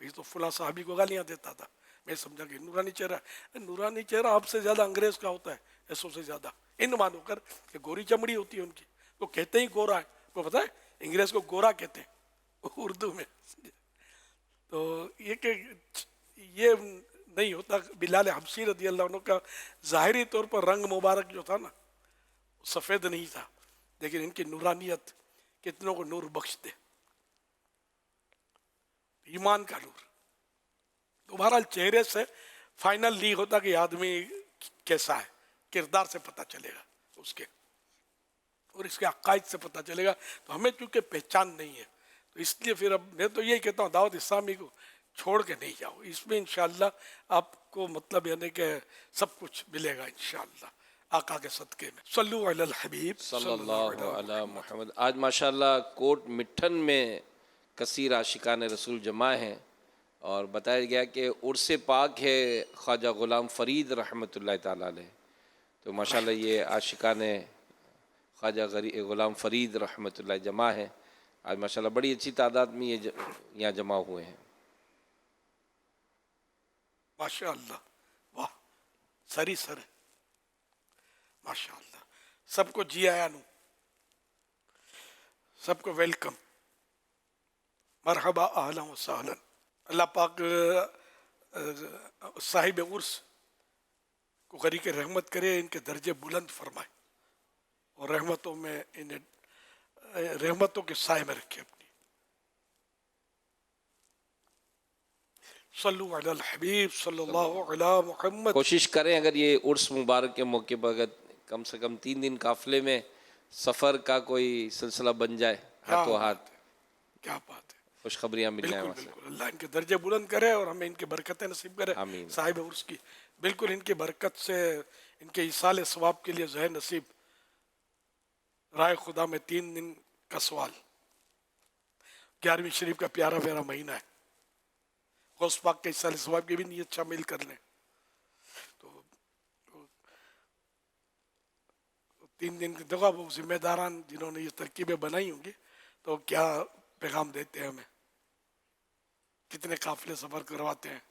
ये तो फला साहबी को गालियाँ देता था, मैं समझा कि नूरानी चेहरा है। नूरानी चेहरा आपसे ज़्यादा अंग्रेज़ का होता है, ऐसों से ज़्यादा इन मानो कर कि गोरी चमड़ी होती है उनकी, तो कहते ही गोरा है, वो पता है अंग्रेज़ को गोरा कहते हैं उर्दू में। तो ये कि ये नहीं होता। बिलाल हबशी रदी अल्लाह अन्हु का ज़ाहिरी तौर पर रंग मुबारक जो था ना, सफ़ेद नहीं था, लेकिन इनकी नूरानियत कितनों को नूर बख्श दे, ईमान का नूर। तो बहरहाल चेहरे से फाइनल नहीं होता कि आदमी कैसा है, किरदार से पता चलेगा उसके, और इसके अकायद से पता चलेगा। तो हमें चूँकि पहचान नहीं है, तो इसलिए फिर अब मैं तो यही कहता हूँ दावत इस्लामी को छोड़ के नहीं जाओ, इसमें इंशाअल्लाह आपको मतलब यानी कि सब कुछ मिलेगा इंशाअल्लाह आका के सदक़े में। सल्लु अलल हबीब सल्लल्लाहु अलैहि मुहम्मद। आज माशाअल्लाह कोट मिठन में कसीर आशिकान रसूल जमा हैं, और बताया गया कि उर्स पाक है ख्वाजा ग़ुलाम फ़रीद रहमतुल्लाह ताला अलैह। तो माशाअल्लाह ये आशिकान ख्वाजा ग़ुलाम फ़रीद रहमतुल्लाह जमा है। आज माशाअल्लाह बड़ी अच्छी तादाद में ये यहाँ जमा हुए हैं। माशाअल्लाह, वाह, सरी सर है माशाअल्लाह। सबको जी आया नू, सबको वेलकम, मरहबा, अहलन व सहलन। अल्लाह पाक साहिब उर्स को गरीक रहमत करे, इनके दर्जे बुलंद फरमाए और रहमतों में इन्हें रहमतों के साए में रखे अपनी। सल्लु अलल हबीब सल्लल्लाहु अलैहि मुहम्मद। कोशिश करें अगर ये उर्स मुबारक के मौके पर अगर कम से कम 3 दिन काफिले में सफ़र का कोई सिलसिला बन जाए हाथों हाथ, क्या बात है, खुशखबरियाँ मिल जाए। अल्लाह इनके दर्जे बुलंद करे और हमें इनकी बरकतें नसीब करे साहिब उर्स की। बिल्कुल इनकी बरकत से इनके इसाले सवाब के लिए जो है नसीब। राय खुदा में 3 दिन का सवाल, 11वीं शरीफ का प्यारा प्यारा महीना है, गौस पाक के इसाले सवाब की भी नीयत शामिल कर लें। तो 3 दिन की देखो वो जिम्मेदारान जिन्होंने ये तरकीबें बनाई होंगी तो क्या पैगाम देते हैं हमें, कितने काफिले सफर करवाते हैं।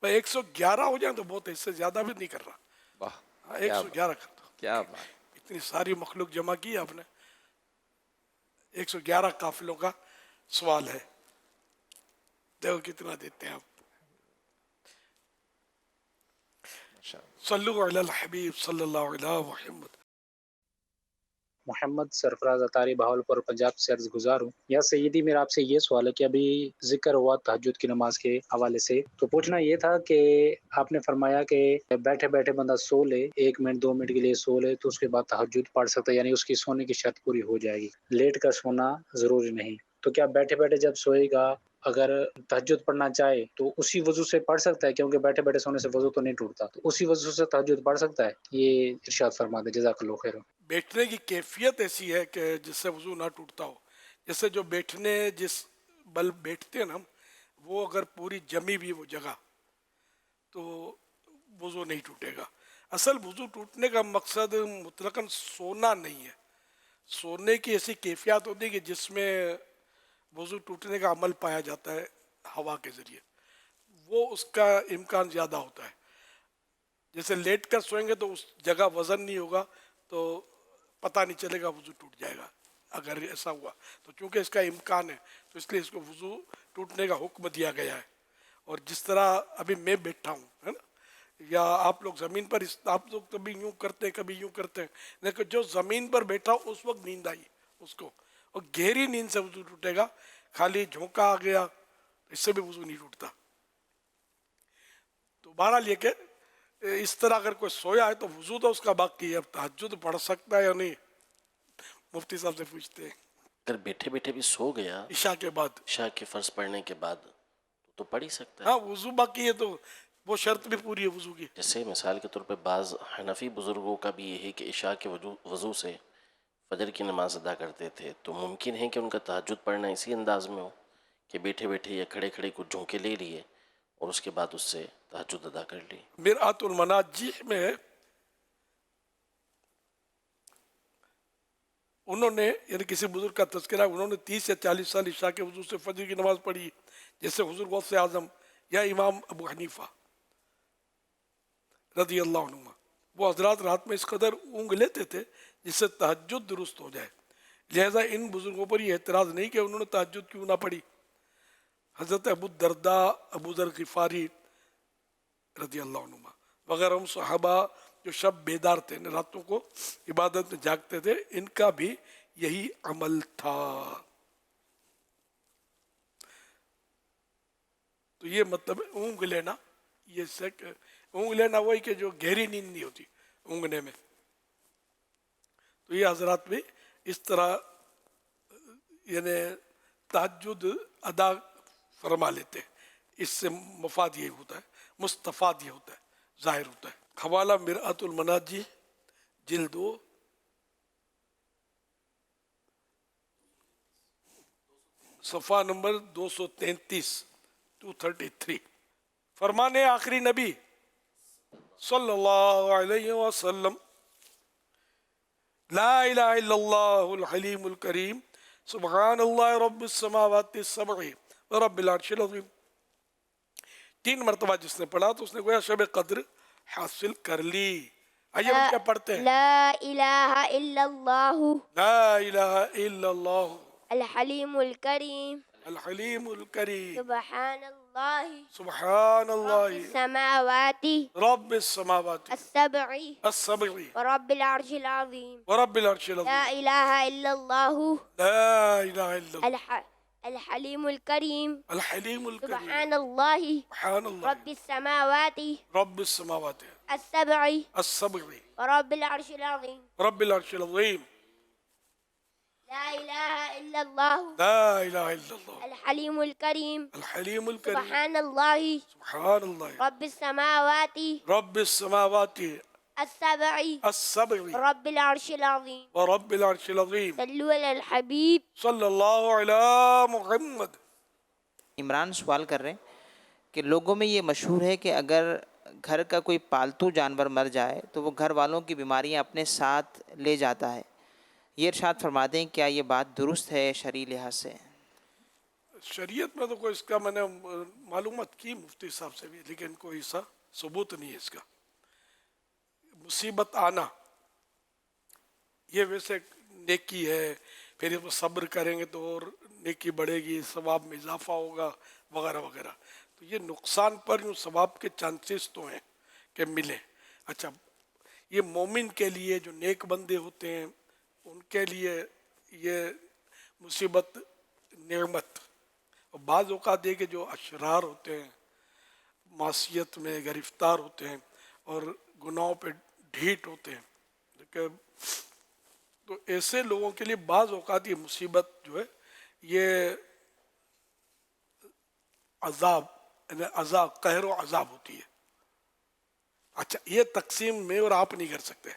भाई 111 हो जाए तो बहुत है, इससे ज्यादा भी नहीं कर रहा। वाह, 111 कर दो, क्या बात, इतनी सारी मखलूक जमा की आपने। 111 काफिलों का सवाल है, देखो कितना देते हैं आप। सल्लु अलल हबीब सल्लल्लाहु अलैहि मुहम्मद। محمد سرفراز اطاری بہاولپور پنجاب سے عرض گزار ہوں. یا سیدی میرا آپ سے یہ سوال ہے کہ ابھی ذکر ہوا تہجد کی نماز کے حوالے سے، تو پوچھنا یہ تھا کہ آپ نے فرمایا کہ بیٹھے بیٹھے بندہ سو لے، 1 منٹ 2 منٹ کے لیے سو لے تو اس کے بعد تہجد پڑھ سکتا ہے، یعنی اس کی سونے کی شرط پوری ہو جائے گی، لیٹ کر سونا ضروری نہیں. تو کیا بیٹھے بیٹھے جب سوئے گا اگر تہجد پڑھنا چاہے تو اسی وضو سے پڑھ سکتا ہے؟ کیونکہ بیٹھے بیٹھے سونے سے وضو تو نہیں ٹوٹتا، تو اسی وضو سے تہجد پڑھ سکتا ہے؟ یہ ارشاد فرما دیں، جزاک اللہ خیر. بیٹھنے کی کیفیت ایسی ہے کہ جس سے وضو نہ ٹوٹتا ہو. جیسے جو بیٹھنے جس بل بیٹھتے ہیں نا ہم، وہ اگر پوری جمی بھی وہ جگہ تو وضو نہیں ٹوٹے گا. اصل وضو ٹوٹنے کا مقصد مطلقاً سونا نہیں ہے. سونے کی ایسی کیفیت ہوتی ہے کہ جس میں وضو ٹوٹنے کا عمل پایا جاتا ہے ہوا کے ذریعے، وہ اس کا امکان زیادہ ہوتا ہے. جیسے لیٹ کر سوئیں گے تو اس جگہ وزن نہیں ہوگا تو پتہ نہیں چلے گا، وضو ٹوٹ جائے گا اگر ایسا ہوا تو. چونکہ اس کا امکان ہے تو اس لیے اس کو وضو ٹوٹنے کا حکم دیا گیا ہے. اور جس طرح ابھی میں بیٹھا ہوں ہے نا، یا آپ لوگ زمین پر، آپ لوگ کبھی یوں کرتے ہیں کبھی یوں کرتے ہیں، لیکن جو زمین پر بیٹھا ہو اس وقت نیند آئی اس کو، اور گہری نیند سے وضو ٹوٹے گا. خالی جھونکا آ گیا اس سے بھی وضو نہیں ٹوٹتا. تو بہرحال یہ کہ اس طرح اگر کوئی سویا ہے تو وضو تو اس کا باقی ہے. اب تہجد پڑھ سکتا ہے یا نہیں، مفتی صاحب سے پوچھتے ہیں. اگر بیٹھے بیٹھے بھی سو گیا عشاء کے بعد، عشاء کے فرض پڑھنے کے بعد، تو پڑھ ہی سکتا ہے. ہاں وضو باقی ہے تو وہ شرط بھی پوری ہے وضو کی. جیسے مثال کے طور پہ بعض حنفی بزرگوں کا بھی یہ ہے کہ عشاء کے وضو سے فجر کی نماز ادا کرتے تھے، تو ممکن ہے کہ ان کا تہجد پڑھنا اسی انداز میں ہو کہ بیٹھے بیٹھے یا کھڑے کھڑے کچھ جھونکے لے لیے اور اس کے بعد اس سے تہجد ادا کر لی. مرآت المناجح میں انہوں نے، یعنی کسی بزرگ کا تذکرہ، انہوں نے 30 یا 40 سال عشاء کے وضو سے فجر کی نماز پڑھی، جیسے حضور غوث اعظم یا امام ابو حنیفہ رضی اللہ عنہ. وہ حضرات رات میں اس قدر اونگ لیتے تھے جس سے تہجد درست ہو جائے. لہذا ان بزرگوں پر یہ اعتراض نہیں کہ انہوں نے تہجد کیوں نہ پڑھی. حضرت ابو الدرداء، ابو ذر غفاری رضی اللہ عنہ وغیرہ صحابہ جو شب بیدار تھے، راتوں کو عبادت میں جاگتے تھے، ان کا بھی یہی عمل تھا. تو یہ مطلب اونگ لینا، یہ اونگ لینا وہی کہ جو گہری نیند نہیں ہوتی اونگنے میں. تو یہ حضرات بھی اس طرح یعنی تہجد ادا فرما لیتے ہیں. اس سے مفاد یہ ہوتا ہے، مستفاد یہ ہوتا ہے، ظاہر ہوتا ہے. حوالہ مرآت المناجح جلد 2 صفحہ نمبر 233. فرمان آخری نبی صلی اللہ علیہ وسلم: لا الہ الا اللہ الحلیم الکریم سبحان اللہ رب السماوات السبع ورب العرش العظیم. 3 مرتبہ جس نے پڑھا تو اس نے گویا شب قدر حاصل کر لی. آئیے ہم کیا پڑھتے ہیں؟ لا الہ الا اللہ لا الہ الا اللہ الحلیم الکریم الحلیم الکریم سبحان اللہ سبحان اللہ السماوات رب السماوات السبع السبع ورب العرش العظیم ورب العرش العظیم. لا الہ الا اللہ لا الہ الا اللہ الحلیم الکریم الحلیم الکریم سبحان اللہ سبحان اللہ رب السماوات رب السماوات السبع السبع ورب العرش العظیم. رب العرش العظیم. لا الہ الا اللہ لا الہ الا اللہ الحلیم الکریم الحلیم الکریم سبحان اللہ سبحان اللہ رب السماوات رب السماوات السبع السبع رب العرش العظیم. ورب العرش العظیم. صلو علی الحبیب صلی اللہ علی محمد. عمران سوال کر رہے ہیں کہ لوگوں میں یہ مشہور ہے کہ اگر گھر کا کوئی پالتو جانور مر جائے تو وہ گھر والوں کی بیماریاں اپنے ساتھ لے جاتا ہے. یہ ارشاد فرما دیں کیا یہ بات درست ہے شرعی لحاظ سے؟ شریعت میں تو کوئی اس کا میں نے معلومات کی مفتی صاحب سے بھی، لیکن کوئی سا ثبوت نہیں ہے اس کا. مصیبت آنا یہ ویسے نیکی ہے، پھر اس پر صبر کریں گے تو اور نیکی بڑھے گی، ثواب میں اضافہ ہوگا وغیرہ وغیرہ. تو یہ نقصان پر یوں ثواب کے چانسز تو ہیں کہ ملے. اچھا، یہ مومن کے لیے جو نیک بندے ہوتے ہیں ان کے لیے یہ مصیبت نعمت. اور بعض اوقات یہ کہ جو اشرار ہوتے ہیں معصیت میں گرفتار ہوتے ہیں اور گناہوں پہ ڈھیٹ ہوتے ہیں تو ایسے لوگوں کے لیے بعض اوقات یہ مصیبت جو ہے یہ عذاب یعنی عذاب قہر و عذاب ہوتی ہے. اچھا یہ تقسیم میں اور آپ نہیں کر سکتے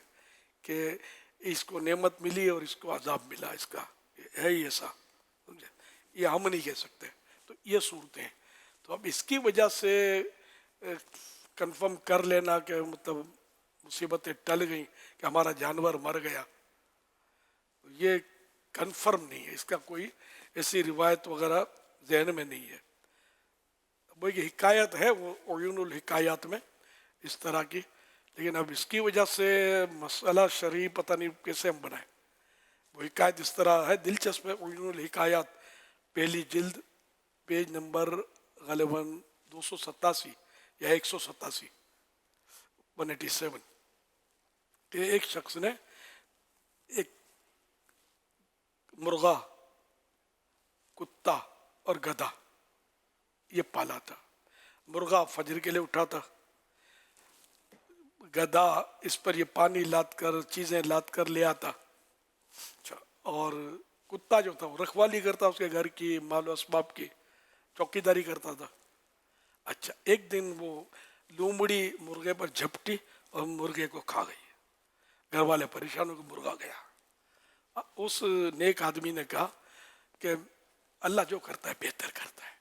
کہ اس کو نعمت ملی اور اس کو عذاب ملا, اس کا ہے ہی ایسا, سمجھے, یہ ہم نہیں کہہ سکتے. تو یہ صورتیں ہیں. تو اب اس کی وجہ سے کنفرم کر لینا کہ مطلب مصیبتیں ٹل گئیں کہ ہمارا جانور مر گیا, یہ کنفرم نہیں ہے, اس کا کوئی ایسی روایت وغیرہ ذہن میں نہیں ہے. وہ یہ حکایت ہے وہ عیون الحکایات میں اس طرح کی, لیکن اب اس کی وجہ سے مسئلہ شرعی پتہ نہیں کیسے ہم بنائیں. وہ حکایت اس طرح ہے, دلچسپ ہے. عیون الحکایات پہلی جلد پیج نمبر غالباً 287 یا 187 187 کہ ایک شخص نے ایک مرغا, کتا اور گدھا یہ پالا تھا. مرغا فجر کے لیے اٹھا تھا, گدھا اس پر یہ پانی لاد کر چیزیں لاد کر لے آتا, اور کتا جو تھا وہ رکھوالی کرتا اس کے گھر کی, مال و اسباب کی چوکیداری کرتا تھا. اچھا ایک دن وہ لومڑی مرغے پر جھپٹی اور مرغے کو کھا گئی. گھر والے پریشان ہو کے مرغا گیا. اس نیک آدمی نے کہا کہ اللہ جو کرتا ہے بہتر کرتا ہے.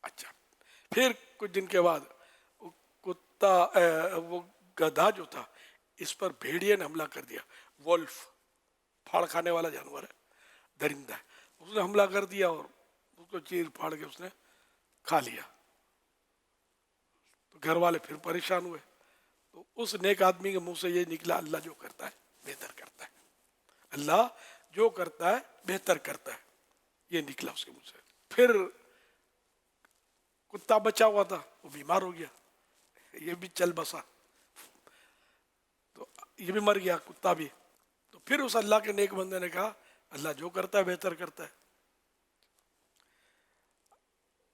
اچھا پھر کچھ دن کے بعد کتا وہ گدھا جو تھا اس پر بھیڑیے نے حملہ کر دیا. وولف پھاڑ کھانے والا جانور ہے, درندہ ہے. اس نے حملہ کر دیا اور اس کو چیر پھاڑ کے اس نے کھا لیا. تو گھر والے پھر پریشان ہوئے. تو اس نیک آدمی کے منہ سے یہ نکلا اللہ جو کرتا ہے بہتر کرتا ہے, اللہ جو کرتا ہے بہتر کرتا ہے, یہ نکلا اس کے منہ سے. پھر کتا بچا ہوا تھا وہ بیمار ہو گیا, یہ بھی چل بسا, تو یہ بھی مر گیا کتا بھی. تو پھر اس اللہ کے نیک بندے نے کہا اللہ جو کرتا ہے بہتر کرتا ہے.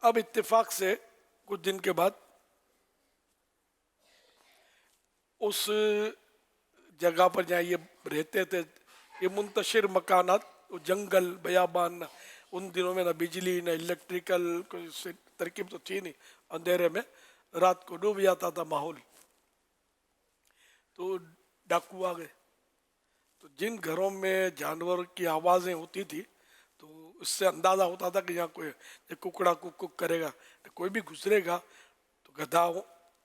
اب اتفاق سے کچھ دن کے بعد اس جگہ پر جہاں یہ رہتے تھے, یہ منتشر مکانات, جنگل بیابان, ان دنوں میں نہ بجلی نہ الیکٹریکل کوئی ترکیب تو تھی نہیں, اندھیرے میں رات کو ڈوب جاتا تھا ماحول. تو ڈاکو آ گئے. تو جن گھروں میں جانور کی آوازیں ہوتی تھی تو اس سے اندازہ ہوتا تھا کہ یہاں کوئی ککڑا کک کرے گا, کوئی بھی گزرے گا تو گدھا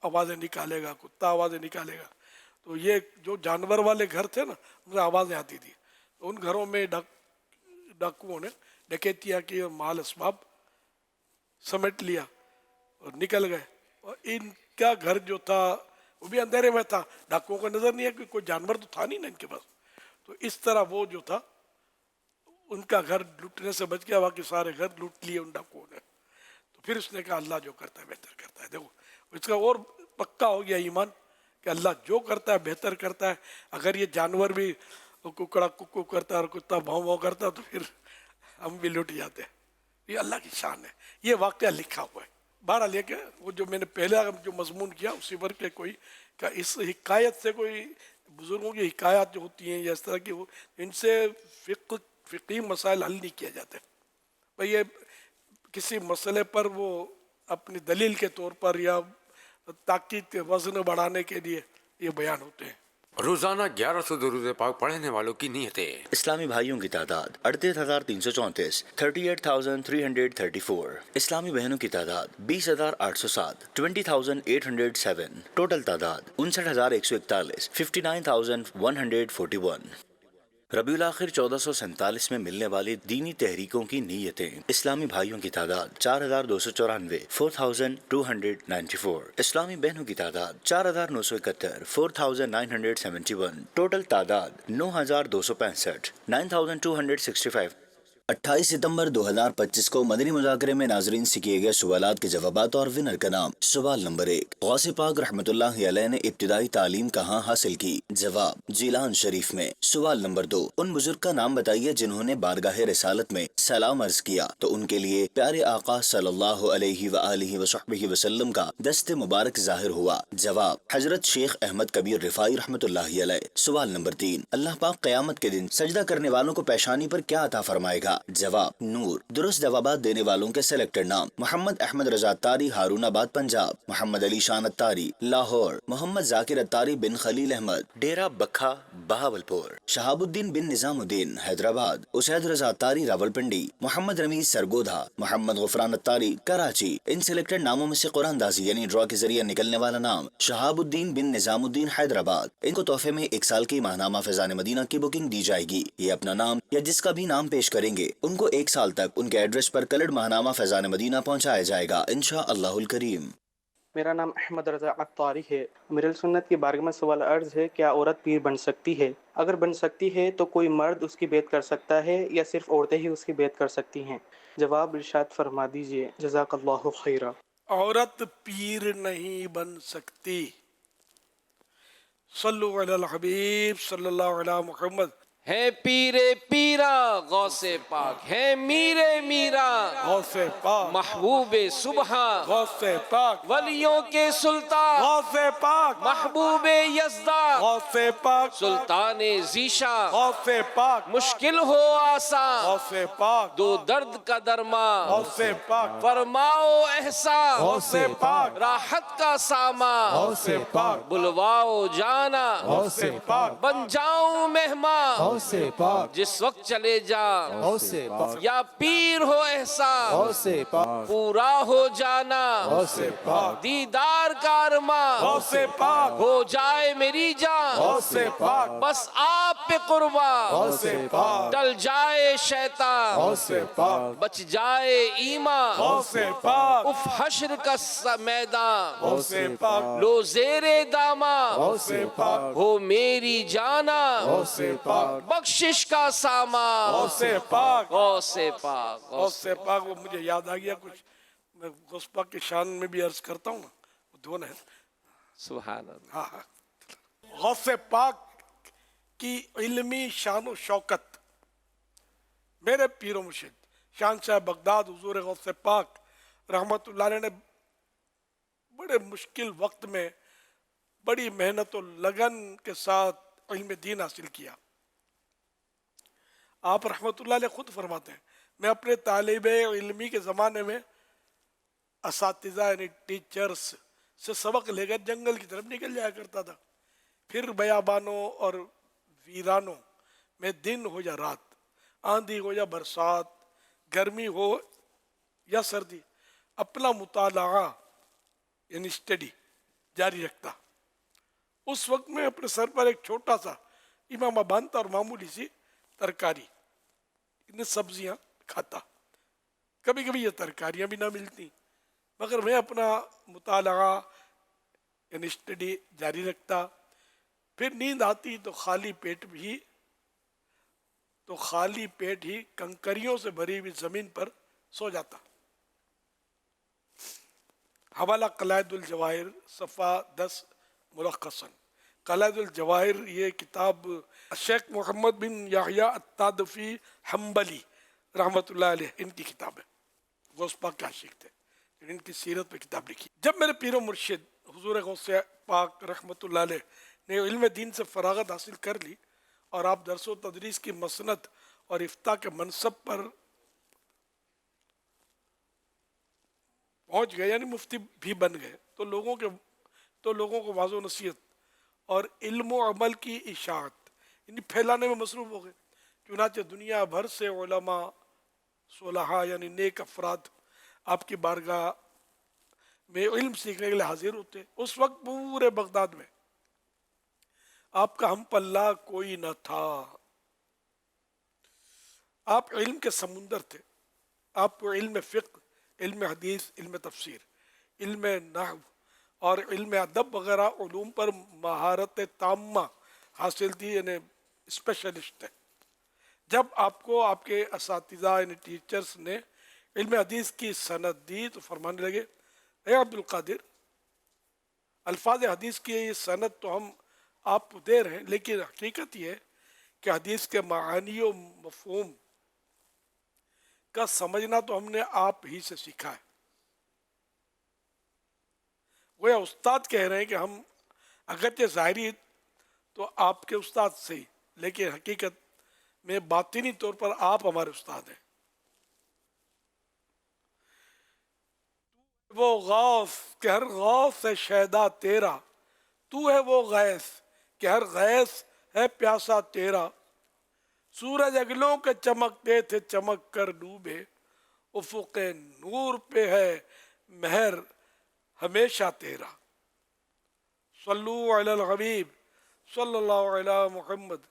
آوازیں نکالے گا, کتا آوازیں نکالے گا. تو یہ جو جانور والے گھر تھے نا ان میں آوازیں آتی تھی. تو ان گھروں میں ڈاکوؤں نے ڈکیتیاں کی اور مال اسباب سمیٹ لیا اور نکل گئے. اور ان کا گھر جو تھا وہ بھی اندھیرے میں تھا, ڈاکوؤں کو نظر نہیں ہے کہ کوئی جانور تو تھا نہیں نا ان کے پاس. تو اس طرح وہ جو تھا ان کا گھر لوٹنے سے بچ گیا, باقی سارے گھر لوٹ لیے ان ڈاکوؤں نے. تو پھر اس نے کہا اللہ جو کرتا ہے بہتر کرتا ہے. دیکھو اس کا اور پکا ہو گیا ایمان کہ اللہ جو کرتا ہے بہتر کرتا ہے. اگر یہ جانور بھی ککڑا ککو کرتا ہے اور کتا بھاؤ بھاؤ کرتا ہے تو پھر ہم بھی لٹ جاتے ہیں. یہ اللہ کی شان ہے, یہ واقعہ لکھا ہوا ہے. بہرحال یہ کہ وہ جو میں نے پہلا جو مضمون کیا اسی پر کہ کوئی کہ اس حکایت سے کوئی بزرگوں کی حکایات جو ہوتی ہیں یا اس طرح کی ان سے فقہی مسائل حل نہیں کیے جاتے. بھئی یہ کسی مسئلے پر وہ اپنی دلیل کے طور پر یا تاکید کے وزن بڑھانے کے لیے یہ بیان ہوتے ہیں. روزانہ 1100 درود پاک پڑھنے والوں کی نیتیں. اسلامی بھائیوں کی تعداد 38,334, 38,334. اسلامی بہنوں کی تعداد 20,807, 20,807. ٹوٹل تعداد 59,141, 59,141. ربیع الاخر 1447 میں ملنے والی دینی تحریکوں کی نیتیں. اسلامی بھائیوں کی تعداد 4,294, 4,294. اسلامی بہنوں کی تعداد 4,971, 4,971. ٹوٹل تعداد 9,265, 9,265. 28 सितंबर 2025 को मदनी मुज़ाकरे में नाजरीन से किए गए सवालात के जवाबात और विनर का नाम। सवाल नंबर 1, गौसे पाक रहमतुल्लाह अलैह ने इब्तिदाई तालीम कहाँ हासिल की? जवाब, जीलान शरीफ में। सवाल नंबर 2, उन बुजुर्ग का नाम बताइए जिन्होंने बारगाह रिसालत में सलाम अर्ज किया तो उनके लिए प्यारे आका सल्लल्लाहु अलैहि व आलिहि वसहबिहि वसल्लम का दस्ते मुबारक जाहिर हुआ। जवाब, हजरत शेख अहमद कबीर रिफाई रहमतुल्लाह अलैह। सवाल नंबर 3, अल्लाह पाक क़यामत के दिन सजदा करने वालों को पेशानी पर क्या अता फरमाएगा? जवाब, नूर। दुरुस्त जवाबात देने वालों के सेलेक्टेड नाम: मोहम्मद अहमद रजा अत्तारी, हारूनाबाद पंजाब; मोहम्मद अली शान अत्तारी, लाहौर; मोहम्मद जाकिर अत्तारी बिन खलील अहमद, डेरा बखा, बहावलपुर; शहाबुद्दीन बिन निजामुद्दीन, हैदराबाद; उसैद रजा अत्तारी, रावलपिंडी; मोहम्मद रमीज सरगोधा; मोहम्मद गुफरान अत्तारी, कराची। इन सिलेक्टेड नामों में से कुरानदाजी यानी ड्रॉ के जरिए निकलने वाला नाम शहाबुद्दीन बिन निजामुद्दीन, हैदराबाद। इनको तोहफे में 1 साल की माहनामा फैजान मदीना की बुकिंग दी जाएगी। ये अपना नाम या जिसका भी नाम पेश करेंगे उनको 1 साल तक उनके एड्रेस पर कलर्ड माहनामा फैजान मदीना पहुंचाया जाएगा, इंशाअल्लाहुल करीम। मेरा नाम अहमद रजा अत्तारी है। अमीरुल सुन्नत की बारगाह में सवाल अर्ज़ है, क्या औरत पीर बन सकती है? अगर बन सकती है तो कोई मर्द उसकी बेत कर सकता है या सिर्फ औरतें ही उसकी बेत कर सकती हैं? जवाब इरशाद फरमा दीजिए, जज़ाकल्लाहु खैरा। औरत पीर नहीं बन सकती। सल्लु अलल हबीब सल्लल्लाहु अलैहि मुहम्मद। है पीरे पीरा गौसे पाक, है मीरे मीरा गौसे पाक, महबूबे सुबह गौसे पाक, वलियों के सुल्तान गौसे पाक, महबूबे यज़दा गौसे पाक, सुल्ताने ज़ीशा गौसे पाक, मुश्किल हो आसान गौसे पाक, दो दर्द का दरमान गौसे पाक, फरमाओ एहसान गौसे पाक, राहत का सामा गौसे पाक, बुलवाओ जाना गौसे पाक, बन जाऊं मेहमान गौसे पाक, जिस वक्त चले जा गौसे पाक, या पीर हो एहसान गौसे पाक, पूरा हो जाना गौसे पाक, दीदार का अरमान गौसे पाक, हो जाए मेरी जान गौसे पाक, बस आप पे कुर्बान गौसे पाक, टल जाए शैतान गौसे पाक, बच जाए ईमान गौसे पाक, उफ हश्र का मैदान गौसे पाक, लो जेरे दामा गौसे पाक, हो मेरी जाना गौसे पाक, बख्शिश का सामा गौसे पाक, गौसे पाक गौसे पाक। वो मुझे याद आ गया कुछ, मैं गौस पाक की शान में भी अर्ज करता हूँ ना, वो दोनों है। सुभान अल्लाह। हाँ हाँ, गौसे पाक की इल्मी शान व शौकत। मेरे पीरो मुर्शिद शाहनशाह बगदाद हुजूर गौसे पाक रहमतुल्लाह अलैह ने बड़े मुश्किल वक्त में बड़ी मेहनत और लगन के साथ इल्म दीन हासिल किया। आप रहमतुल्लाह अलैह खुद फरमाते हैं, मैं अपने तालिब इल्मी के ज़माने में असातिज़ा यानी टीचर्स से सबक लेकर जंगल की तरफ निकल जाया करता था। फिर बयाबानों और वीरानों में दिन हो या रात, आंधी हो या बरसात, गर्मी हो या सर्दी, अपना मुताला यानी स्टडी जारी रखता। उस वक्त में अपने सर पर एक छोटा सा इमामा बांधता और मामूली सी तरकारी, इतनी सब्जियां खाता। कभी कभी ये तरकारियां भी ना मिलती, मगर मैं अपना मुताला यानी स्टडी जारी रखता। फिर नींद आती तो खाली पेट ही कंकरियों से भरी हुई जमीन पर सो जाता। हवाला कलायदुल जवाहिर सफ़ा 10 मुलख्खसन। कलायदुल जवाहिर ये किताब शेख मोहम्मद बिन याहिया अत्तादफी हम्बली रहमतुल्लाह अलैह इनकी किताब है। गौस पाक के आशिक थे, इनकी सीरत पे किताब लिखी। जब मेरे पीरो मुर्शिद हुजूर गौस पाक रहमतुल्लाह अलैह ने इल्म दीन से फरागत हासिल कर ली और आप दरस व तदरीस की मसनत और इफ्ता के मनसब पर पहुँच गए यानी मुफ्ती भी बन गए, तो लोगों को वाज़ो नसीहत और इल्म व अमल की इशाअत यानी फैलाने में मसरूफ़ हो गए। चुनाचे दुनिया भर से उलमा सोलहा यानी नेक अफराद आपकी बारगाह में इल्म सीखने के लिए हाजिर होते। उस वक्त पूरे बगदाद में आपका हम पल्ला कोई न था। आप इल्म के समुंदर थे। आपको इल्म फ़िक़्ह, इल्म हदीस, इल्म तफसीर, इल्म नहव और इल्म अदब वगैरह उलूम पर महारत ताम्मा हासिल थी, यानी स्पेशलिस्ट है। جب آپ کو آپ کے اساتذہ یعنی ٹیچرز نے علم حدیث کی سند دی تو فرمانے لگے اے عبد القادر الفاظ حدیث کی یہ سند تو ہم آپ کو دے رہے ہیں، لیکن حقیقت یہ ہے کہ حدیث کے معانی و مفہوم کا سمجھنا تو ہم نے آپ ہی سے سیکھا ہے۔ وہ استاد کہہ رہے ہیں کہ ہم اگرچہ ظاہری تو آپ کے استاد سے ہی، لیکن حقیقت میں باطنی طور پر آپ ہمارے استاد ہیں۔ وہ غوث کہ ہر غوث ہے شیدا تیرا، تو ہے وہ غیث کہ ہر غیث ہے پیاسا تیرا، سورج اگلوں کے چمکتے تھے چمک کر ڈوبے، افق نور پہ ہے مہر ہمیشہ تیرا۔ صلو علی الحبیب صلی اللہ علی محمد۔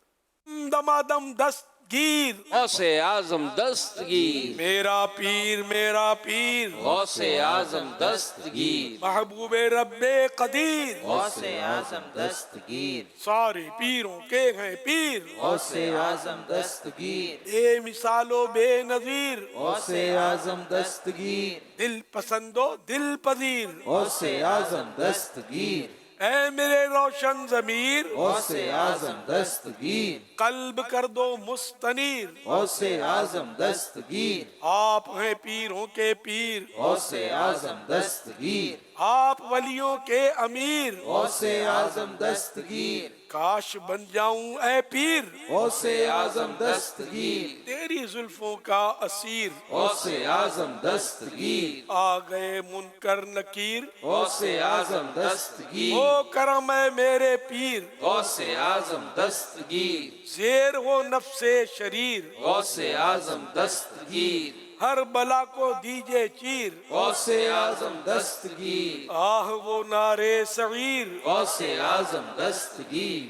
دمادم دستگیر غوث اعظم دستگیر، میرا پیر میرا پیر غوث اعظم دستگیر، محبوب رب قدیر غوث اعظم دستگیر، سارے پیروں کے ہیں پیر غوث اعظم دستگیر، بے مثال و بے نظیر غوث اعظم دستگیر، دل پسند و دل پذیر غوث اعظم دستگیر، اے میرے روشن ضمیر غوث اعظم دستگیر، قلب کر دو مستنیر غوث اعظم دستگیر، آپ ہیں پیروں کے پیر غوث اعظم دستگیر، آپ ولیوں کے امیر غوث اعظم دستگیر، کاش بن جاؤں اے پیر غوث اعظم دستگیر، تیری زلفوں کا اسیر غوث اعظم دستگیر، آ گئے منکر نکیر غوث اعظم دستگیر، او کرم ہے میرے پیر غوث اعظم دستگیر، زیر ہو نفس شریر غوث اعظم دستگیر، ہر بلا کو دیجے چیر غوث اعظم دستگیر، آہ وہ نارے صغیر غوث اعظم دستگیر،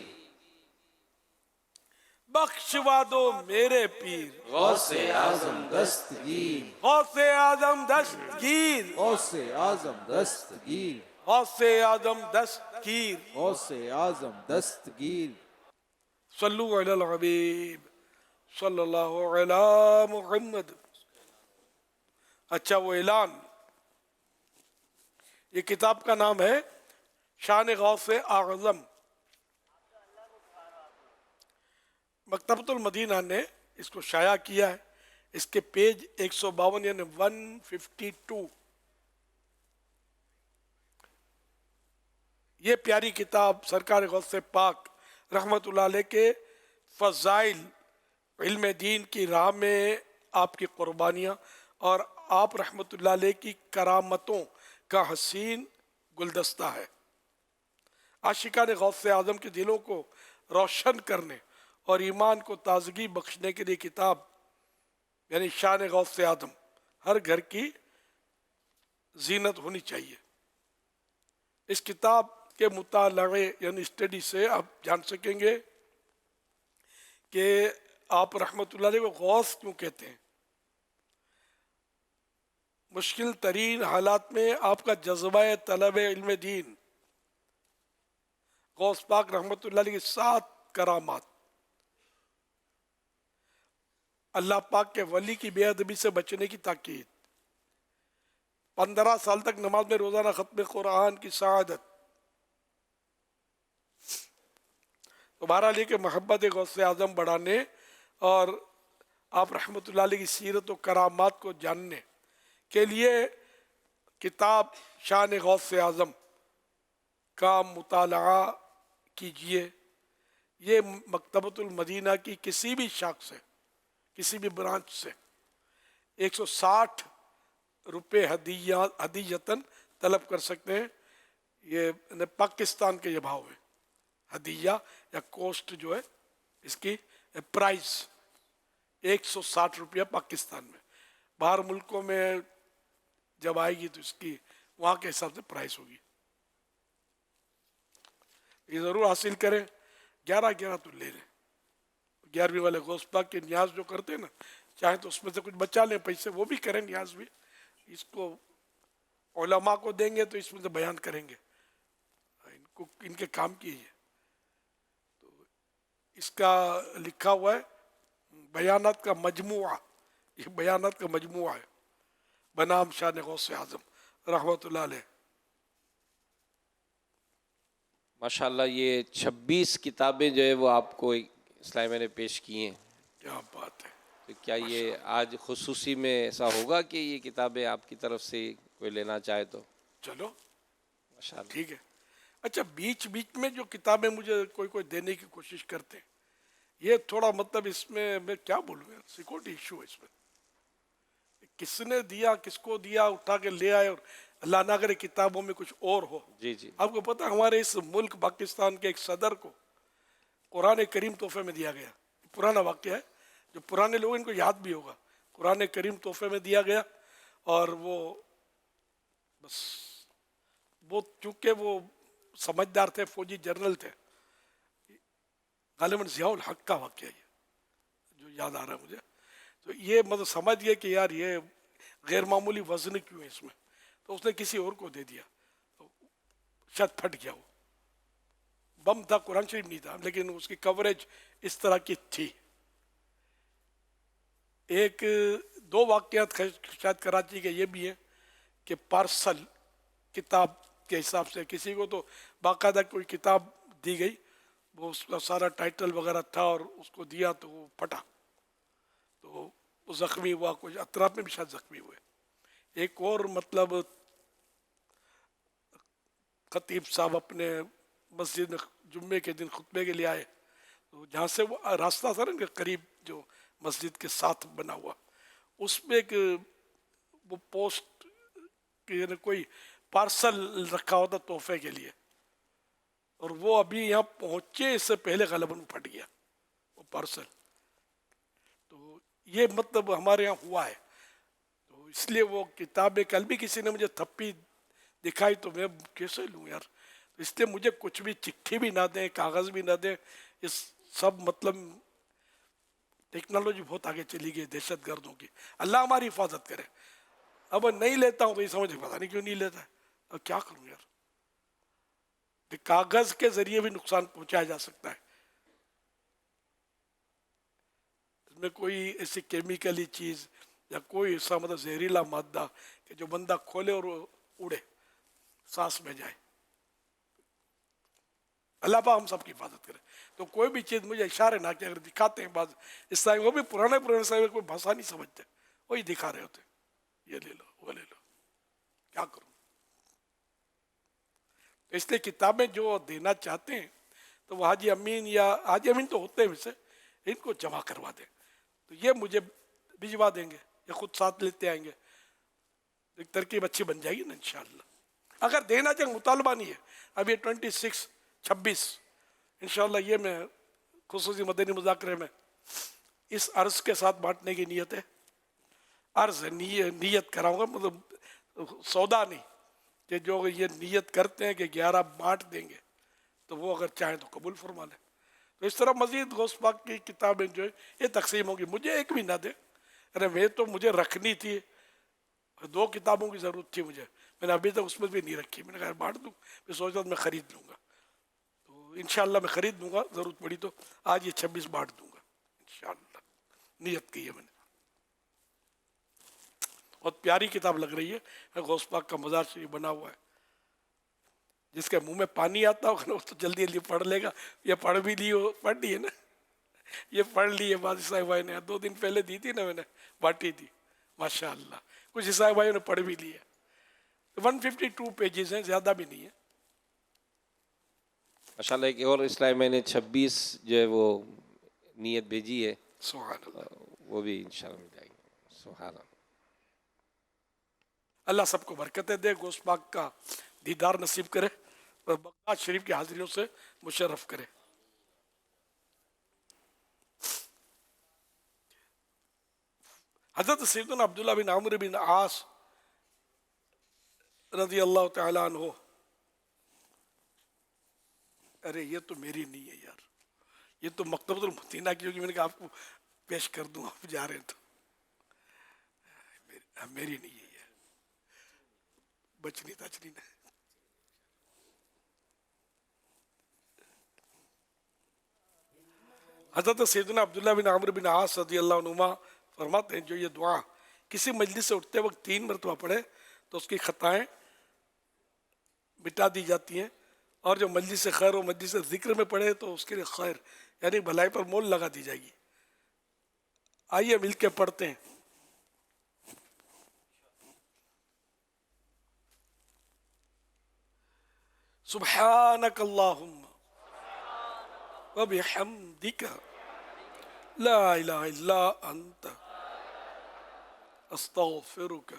بخشوا دو میرے پیر غوث اعظم دستگیر، غوث اعظم دستگیر غوث اعظم دستگیر، غوث اعظم دستگیر غوث اعظم دستگیر، صلو علی الحبیب صلی اللہ علی محمد۔ اچھا وہ اعلان، یہ کتاب کا نام ہے شان غوث اعظم، مکتبۃ المدینہ نے اس کو شائع کیا ہے، اس کے پیج 152 یعنی 152۔ یہ پیاری کتاب سرکار غوث پاک رحمت اللہ علیہ کے فضائل، علم دین کی راہ میں آپ کی قربانیاں اور آپ رحمت اللہ علیہ کی کرامتوں کا حسین گلدستہ ہے۔ عاشقان غوث اعظم کے دلوں کو روشن کرنے اور ایمان کو تازگی بخشنے کے لیے کتاب یعنی شان غوث اعظم ہر گھر کی زینت ہونی چاہیے۔ اس کتاب کے مطالعے یعنی اسٹڈی سے آپ جان سکیں گے کہ آپ رحمت اللہ علیہ کو غوث کیوں کہتے ہیں۔ مشکل ترین حالات میں آپ کا جذبہ طلب علم دین، غوث پاک رحمت اللہ علیہ کی 7 کرامات، اللہ پاک کے ولی کی بے ادبی سے بچنے کی تاکید، 15 سال تک نماز میں روزانہ ختم قرآن کی سعادت، تو بہرحال یہ کہ محبت غوث اعظم بڑھانے اور آپ رحمت اللہ علیہ کی سیرت و کرامات کو جاننے کے لیے کتاب شان غوث اعظم کا مطالعہ کیجئے۔ یہ مکتبۃ المدینہ کی کسی بھی شاخ سے، کسی بھی برانچ سے 160 روپے ہدیتاً طلب کر سکتے ہیں۔ یہ پاکستان کے یہ بھاؤ ہے، ہدیہ یا کوسٹ جو ہے اس کی پرائز 160 روپیہ پاکستان میں، باہر ملکوں میں جب آئے گی تو اس کی وہاں کے حساب سے پرائز ہوگی۔ یہ ضرور حاصل کریں، 11 تو لے لیں، 11ویں والے غوث پاک کے نیاز جو کرتے ہیں نا، چاہے تو اس میں سے کچھ بچا لیں پیسے، وہ بھی کریں نیاز بھی، اس کو علماء کو دیں گے تو اس میں سے بیان کریں گے، ان کے کام کی ہے۔ تو اس کا لکھا ہوا ہے बयानात का मजमुआ, ये बयानात का मजमुआ है बनाम शान गौस आज़म रहमतुल्लाह अलैह। माशाल्लाह ये 26 किताबें जो है वो आपको इस्लामिया ने पेश की हैं। क्या बात है। तो क्या ये आज खुसूसी में ऐसा होगा कि ये किताबें आपकी तरफ से कोई लेना चाहे तो? चलो माशाल्लाह। ठीक है। अच्छा, बीच बीच में जो किताबें मुझे कोई कोई देने की कोशिश करते हैं, ये थोड़ा मतलब इसमें मैं क्या बोलूँ यार, सिक्योरिटी इशू है इसमें। किसने दिया, किसको दिया, उठा के ले आए और अल्लाह ना करे किताबों में कुछ और हो। जी जी। आपको पता है हमारे इस मुल्क पाकिस्तान के एक सदर को कुरान करीम तोहफे में दिया गया। पुराना वाक़या है, जो पुराने लोग इनको याद भी होगा। कुरान करीम तोहफे में दिया गया और वो बस वो चूँकि वो समझदार थे, फौजी जनरल थे, गालिबन ज़ियाउल हक का वाक़या है जो याद आ रहा है मुझे। तो ये मतलब समझ गए कि यार ये गैर मामूली वजन क्यों है इसमें, तो उसने किसी और को दे दिया, तो शायद फट गया। वो बम था, कुरान शरीफ नहीं था, लेकिन उसकी कवरेज इस तरह की थी। एक दो वाक़यात शायद कराची के ये भी हैं कि पार्सल किताब के हिसाब से किसी को तो बाकायदा कोई किताब दी गई, वो उसका सारा टाइटल वगैरह था और उसको दिया तो वो फटा, तो वो ज़ख्मी हुआ, कुछ अतराफ में भी शायद ज़ख्मी हुए। एक और मतलब खतीब साहब अपने मस्जिद में जुम्मे के दिन खुतबे के लिए आए, तो जहाँ से वो रास्ता था ना करीब जो मस्जिद के साथ बना हुआ, उसमें एक वो पोस्ट कि कोई पार्सल रखा होता तोहफे के लिए, और वो अभी यहाँ पहुँचे इससे पहले गलबन फट गया वो पार्सल। तो ये मतलब हमारे यहाँ हुआ है, तो इसलिए वो किताबें कल भी किसी ने मुझे थप्पी दिखाई तो मैं कैसे लूँ यार। तो इसलिए मुझे कुछ भी चिट्ठी भी ना दें, कागज़ भी ना दें, इस सब मतलब टेक्नोलॉजी बहुत आगे चली गई दहशत गर्दों की। अल्लाह हमारी हिफाजत करे। अब नहीं लेता हूँ तो ये समझ पता नहीं क्यों नहीं लेता है, अब क्या करूँ यार। कागज़ के जरिए भी नुकसान पहुंचाया जा सकता है, इसमें कोई ऐसी केमिकली चीज़ या कोई ऐसा मतलब जहरीला मादा कि जो बंदा खोले और उड़े, सांस में जाए। अल्लाह पाक हम सब की हिफाजत करे। तो कोई भी चीज़ मुझे इशारे ना कि अगर दिखाते हैं बात इस टाइम, वो भी पुराने समय कोई भाषा नहीं समझते, वही दिखा रहे होते, ये ले लो वो ले लो, क्या करूँ। तो इसलिए किताबें जो देना चाहते हैं तो वो हाजी अमीन या हाजी अमीन तो होते हैं वैसे, इनको जमा करवा दें तो ये मुझे भिजवा देंगे या खुद साथ लेते आएंगे, एक तरकीब अच्छी बन जाएगी ना इंशाअल्लाह। अगर देना चाहे मुतालबा नहीं है, अब ये 26 इंशाअल्लाह ये मैं खुसूसी मदनी मुज़ाकरे में इस अर्ज़ के साथ बांटने की नीयत है। अर्ज़ नीयत कराऊंगा, मतलब सौदा नहीं, कि जो ये नीयत करते हैं कि 11 बांट देंगे तो वो अगर चाहें तो कबूल फरमा लें। तो इस तरह मज़ीद गौस पाक की किताबें जो है ये तकसीम होगी। मुझे एक भी ना दे, अरे मैं तो मुझे रखनी थी, 2 किताबों की ज़रूरत थी मुझे, मैंने अभी तक उसमें भी नहीं रखी। मैंने कहा बांट दूँ, मैं सोच रहा था मैं ख़रीद लूँगा, तो इंशाअल्लाह मैं ख़रीद लूँगा, ज़रूरत पड़ी तो आज ये 26 बांट दूँगा इंशाअल्लाह, नीयत की है मैंने। बहुत प्यारी किताब लग रही है, गौस पाक का मज़ार शरीफ बना हुआ है। जिसके मुंह में पानी आता होगा ना वो तो जल्दी जल्दी पढ़ लेगा। ये पढ़ भी ली हो, पढ़ ली है ना, ये पढ़ ली है। बाजी साहब भाई ने 2 दिन पहले दी थी ना, मैंने बांटी थी माशाअल्लाह। कुछ साहब भाई ने पढ़ भी ली है। 152 पेजेस हैं, ज़्यादा भी नहीं है माशाल्लाह। एक और इस्लामिया ने 26 जो है वो नीयत भेजी है, वो भी इंशाअल्लाह मिल जाएगी। सुभान अल्लाह। अल्लाह सबको बरकतें दे, गौस पाक का दीदार नसीब करे और बगदाद शरीफ की हाजिरियों से मुशर्रफ करे। हज़रत सैयदना अब्दुल्लाह बिन आमिर बिन आस रज़ी अल्लाह तआला अन्हु, अरे ये तो मेरी नहीं है यार, ये तो मकतबतुल मदीना की, क्योंकि मैंने कहा आपको पेश कर दूँ, आप जा रहे हैं तो मेरी नहीं है ये, बचनी तचनी नहीं। حضرت سیدنا عبداللہ بن عمرو بن عاص رضی اللہ عنہما فرماتے ہیں جو یہ دعا کسی مجلس سے اٹھتے وقت 3 مرتبہ پڑھے تو اس کی خطائیں مٹا دی جاتی ہیں، اور جو مجلس خیر و مجلس ذکر میں پڑھے تو اس کے لیے خیر یعنی بھلائی پر مول لگا دی جائے گی۔ آئیے مل کے پڑھتے ہیں۔ سبحانک اللہم وبحمدک لا الہ الا انت استغفرک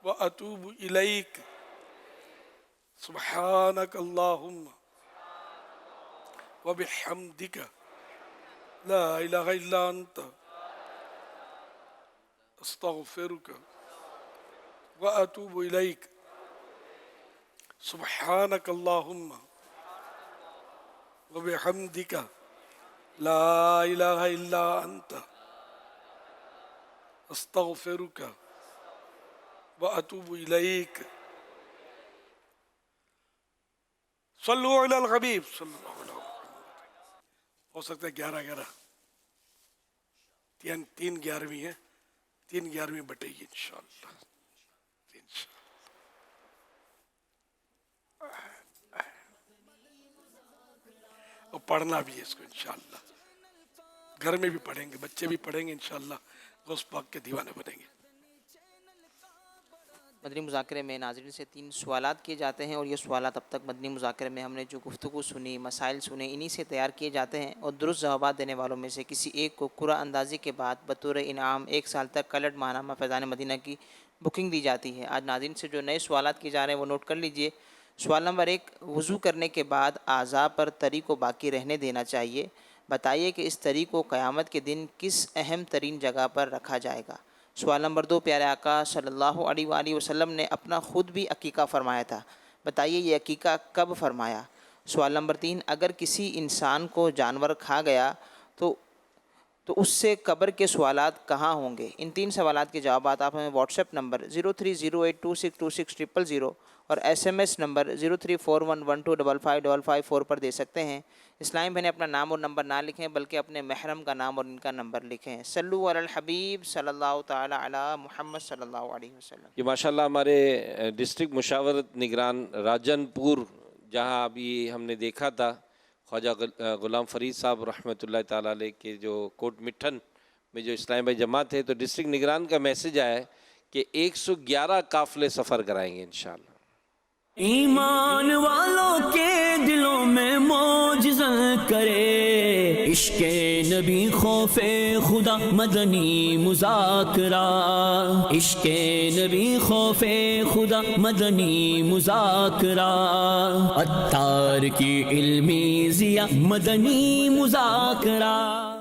واتوب الیک۔ سبحانک اللہم وبحمدک لا الہ الا انت استغفرک واتوب الیک۔ سبحانک اللہم وبحمدک لا الہ الا انت استغفرک واتوب الیک۔ صلو علی الحبیب صلی اللہ علیہ وسلم۔ ہو سکتا ہے 11 تین 11ویں ہیں، 3 11ویں بٹے گی انشاءاللہ۔ اور پڑھنا بھی ہے اس کو انشاءاللہ، گھر میں بھی پڑھیں گے، بچے بھی پڑھیں گے انشاءاللہ، غوث پاک کے دیوانے بنیں گے۔ مدنی مذاکرے میں ناظرین سے 3 سوالات کیے جاتے ہیں، اور یہ سوالات اب تک مدنی مذاکرے میں ہم نے جو گفتگو سنی، مسائل سنے، انہی سے تیار کیے جاتے ہیں، اور درست جوابات دینے والوں میں سے کسی ایک کو قرعہ اندازی کے بعد بطور انعام 1 سال تک کلٹ ماہنامہ فیضان مدینہ کی بکنگ دی جاتی ہے۔ آج ناظرین سے جو نئے سوالات کیے جا رہے ہیں وہ نوٹ کر لیجئے۔ سوال نمبر 1، وضو کرنے کے بعد اعضاء پر تری کو باقی رہنے دینا چاہیے، بتائیے کہ اس تری کو قیامت کے دن کس اہم ترین جگہ پر رکھا جائے گا۔ سوال نمبر 2، پیارے آقا صلی اللہ علیہ وآلہ وسلم نے اپنا خود بھی عقیقہ فرمایا تھا، بتائیے یہ عقیقہ کب فرمایا۔ سوال نمبر 3، اگر کسی انسان کو جانور کھا گیا تو اس سے قبر کے سوالات کہاں ہوں گے؟ ان 3 سوالات کے جوابات آپ ہمیں واٹس ایپ نمبر 0308262600 اور SMS نمبر 0341125555 پر دے سکتے ہیں۔ اسلامی بہنیں اپنا نام اور نمبر نہ لکھیں بلکہ اپنے محرم کا نام اور ان کا نمبر لکھیں۔ صلو علی الحبیب صلی اللہ تعالی علی محمد صلی اللہ علیہ وسلم۔ یہ ماشاءاللہ ہمارے ڈسٹرکٹ مشاورت نگران راجن پور، جہاں ابھی ہم نے دیکھا تھا خواجہ غلام فرید صاحب رحمۃ اللہ تعالیٰ علیہ کے جو کوٹ مٹھن میں جو اسلامی بھائی جماعت ہے، تو ڈسٹرکٹ نگران کا میسج آیا ہے کہ 111 قافلے سفر کرائیں گے انشاءاللہ۔ ایمان والوں کے دلوں میں معجزہ کرے، عشق نبی خوف خدا مدنی مذاکرہ، عشق نبی خوف خدا مدنی مذاکرہ، عطار کی علمی ضیا مدنی مذاکرہ۔